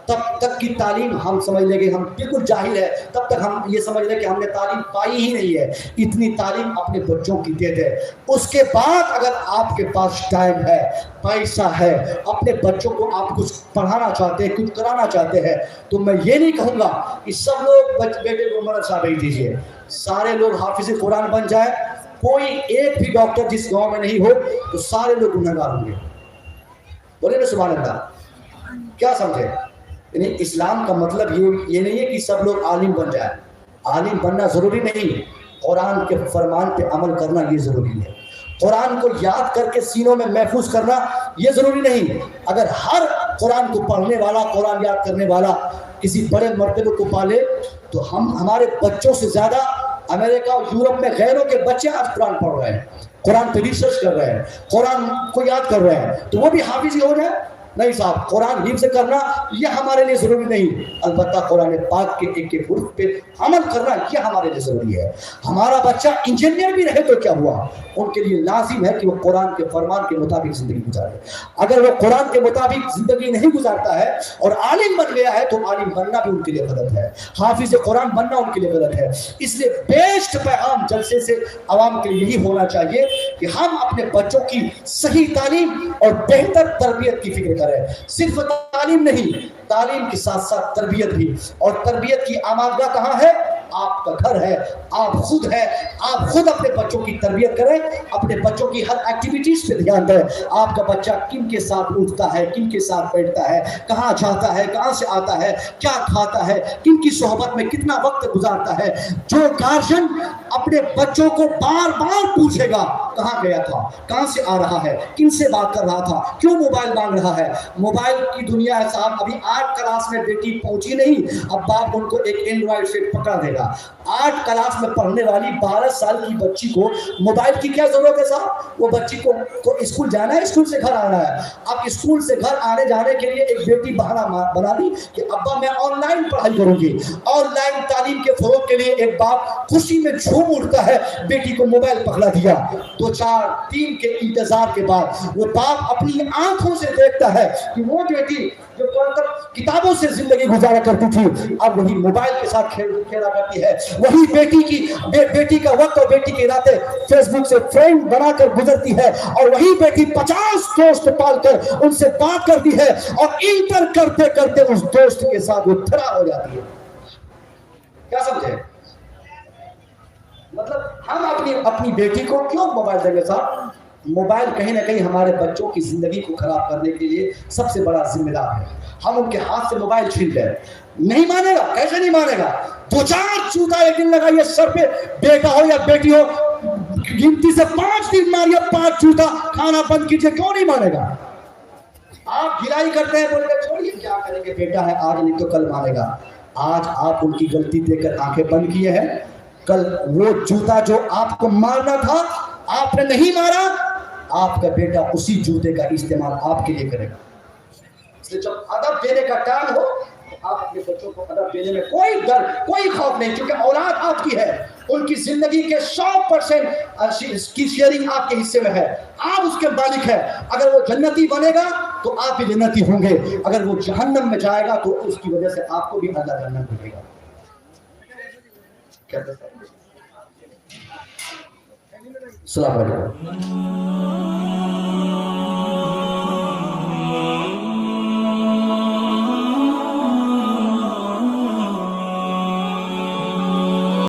तब तक की तालीम हम समझ लेंगे हम बिल्कुल जाहिल है, तब तक हम ये समझ लें कि हमने तालीम पाई ही नहीं है। इतनी तालीम अपने बच्चों की दे दें। उसके बाद अगर आपके पास टाइम है, पैसा है, अपने बच्चों को आप कुछ पढ़ाना चाहते हैं, कुछ कराना चाहते हैं, तो मैं ये नहीं कहूँगा कि सब लोग बेटे को मदरसा भेज दीजिए, सारे लोग हाफिज़ कुरान बन जाए, कोई एक भी डॉक्टर जिस गाँव में नहीं हो तो सारे लोग गुनहगार होंगे। बोले ना सुभान अल्लाह। क्या समझे? यानी इस्लाम का मतलब ये नहीं है कि सब लोग आलिम बन जाए। आलिम बनना ज़रूरी नहीं, कुरान के फरमान पे अमल करना ये ज़रूरी है। कुरान को याद करके सीनों में महफूज करना ये ज़रूरी नहीं। अगर हर कुरान को पढ़ने वाला, कुरान याद करने वाला किसी बड़े मर्तबे को पाले तो हमारे बच्चों से ज़्यादा अमेरिका और यूरोप में गैरों के बच्चे आज कुरान पढ़ रहे हैं, कुरान पे रिसर्च कर रहे हैं, कुरान को याद कर रहे हैं, तो वो भी हाफिज़ हो जाए। नहीं साहब, कुरान हिफ्ज़ करना ये हमारे लिए ज़रूरी नहीं, अलबत्ता कुरान पाक के एक एक हुर्फ पे अमल करना ये हमारे लिए ज़रूरी है। हमारा बच्चा इंजीनियर भी रहे तो क्या हुआ, उनके लिए लाजिम है कि वो कुरान के फरमान के मुताबिक ज़िंदगी गुजारे। अगर वो कुरान के मुताबिक ज़िंदगी नहीं गुजारता है और आलिम बन गया है तो आलिम बनना भी उनके लिए गलत है, हाफिज़ कुरान बनना उनके लिए गलत है। इसलिए बेस्ट पैगाम जलसे से आवाम के लिए यही होना चाहिए कि हम अपने बच्चों की सही तालीम और बेहतर तरबियत की फिक्र करें। सिर्फ तालीम नहीं, तालीम के साथ साथ तरबियत भी। और तरबियत की आमादगाह कहाँ है? आपका घर है, आप खुद है। आप खुद अपने बच्चों की तरबियत करें, अपने बच्चों की हर एक्टिविटीज पे ध्यान दें। आपका बच्चा किन के साथ उठता है, किन के साथ बैठता है, कहाँ जाता है, कहाँ से आता है, क्या खाता है, किन की सोहबत में कितना वक्त गुजारता है। जो गार्जियन अपने बच्चों को बार बार पूछेगा कहाँ गया था, कहाँ से आ रहा है, किन से बात कर रहा था, क्यों मोबाइल मांग रहा है। मोबाइल की दुनिया है साहब। अभी 8 क्लास में बेटी पहुंची नहीं, अब बाप उनको एक एंड्रॉइड सेट पकड़ा देगा। 8 क्लास में पढ़ने वाली 12 साल की बच्ची को मोबाइल की क्या जरूरत है साहब? वो बच्ची को स्कूल जाना है, स्कूल से घर आना है। अब स्कूल से घर आने जाने के लिए एक बेटी बहाना बना दी कि अब्बा मैं ऑनलाइन पढ़ाई करूंगी। ऑनलाइन तालीम के फरोग के लिए एक बाप खुशी में झूम उठता है, बेटी को मोबाइल पकड़ा दिया। 2 4 3 के इंतजार के बाद वो बाप अपनी आंखों से देखता है कि वो बेटी जो कल तक किताबों से जिंदगी गुजारा करती थी अब वही मोबाइल के साथ खेला करती है। वही बेटी का वक्त और बेटी की रातें फेसबुक से फ्रेंड बनाकर गुजरती है, और वही बेटी 50 दोस्त पालकर उनसे बात करती है, और इंटर करते करते उस दोस्त के साथ वो खड़ा हो जाती है। क्या समझे? मतलब हम अपनी बेटी को क्यों मोबाइल देंगे साहब? मोबाइल कहीं ना कहीं हमारे बच्चों की जिंदगी को खराब करने के लिए सबसे बड़ा जिम्मेदार है। हम उनके हाथ से मोबाइल छीन रहे हैं। नहीं मानेगा, कैसे नहीं मानेगा? 2 4 जूता एक दिन लगाइए सर पे, बेटा हो या बेटी हो, गिनती से 5 दिन मारिए, 5 जूता, खाना बंद कीजिए, क्यों नहीं मानेगा? आप गिलाई करते हैं, बोलेगा छोड़िए क्या करेंगे, बेटा है आज नहीं तो कल मानेगा। आज आप उनकी गलती देखकर आंखें बंद किए हैं, कल वो जूता जो आपको मारना था आपने नहीं मारा, आपका बेटा उसी जूते का इस्तेमाल आपके लिए करेगा। इसलिए जब अदब देने का टाइम हो तो आप अपने बच्चों को अदब देने में कोई डर, कोई खौफ नहीं, क्योंकि औलाद आपकी है। उनकी जिंदगी के 100% की शेयरिंग आपके हिस्से में है। आप उसके मालिक हैं। अगर वो जन्नती बनेगा तो आप भी जन्नती होंगे, अगर वो जहन्नम में जाएगा तो उसकी वजह से आपको भी अल्लाह जन्नत देगा। क्या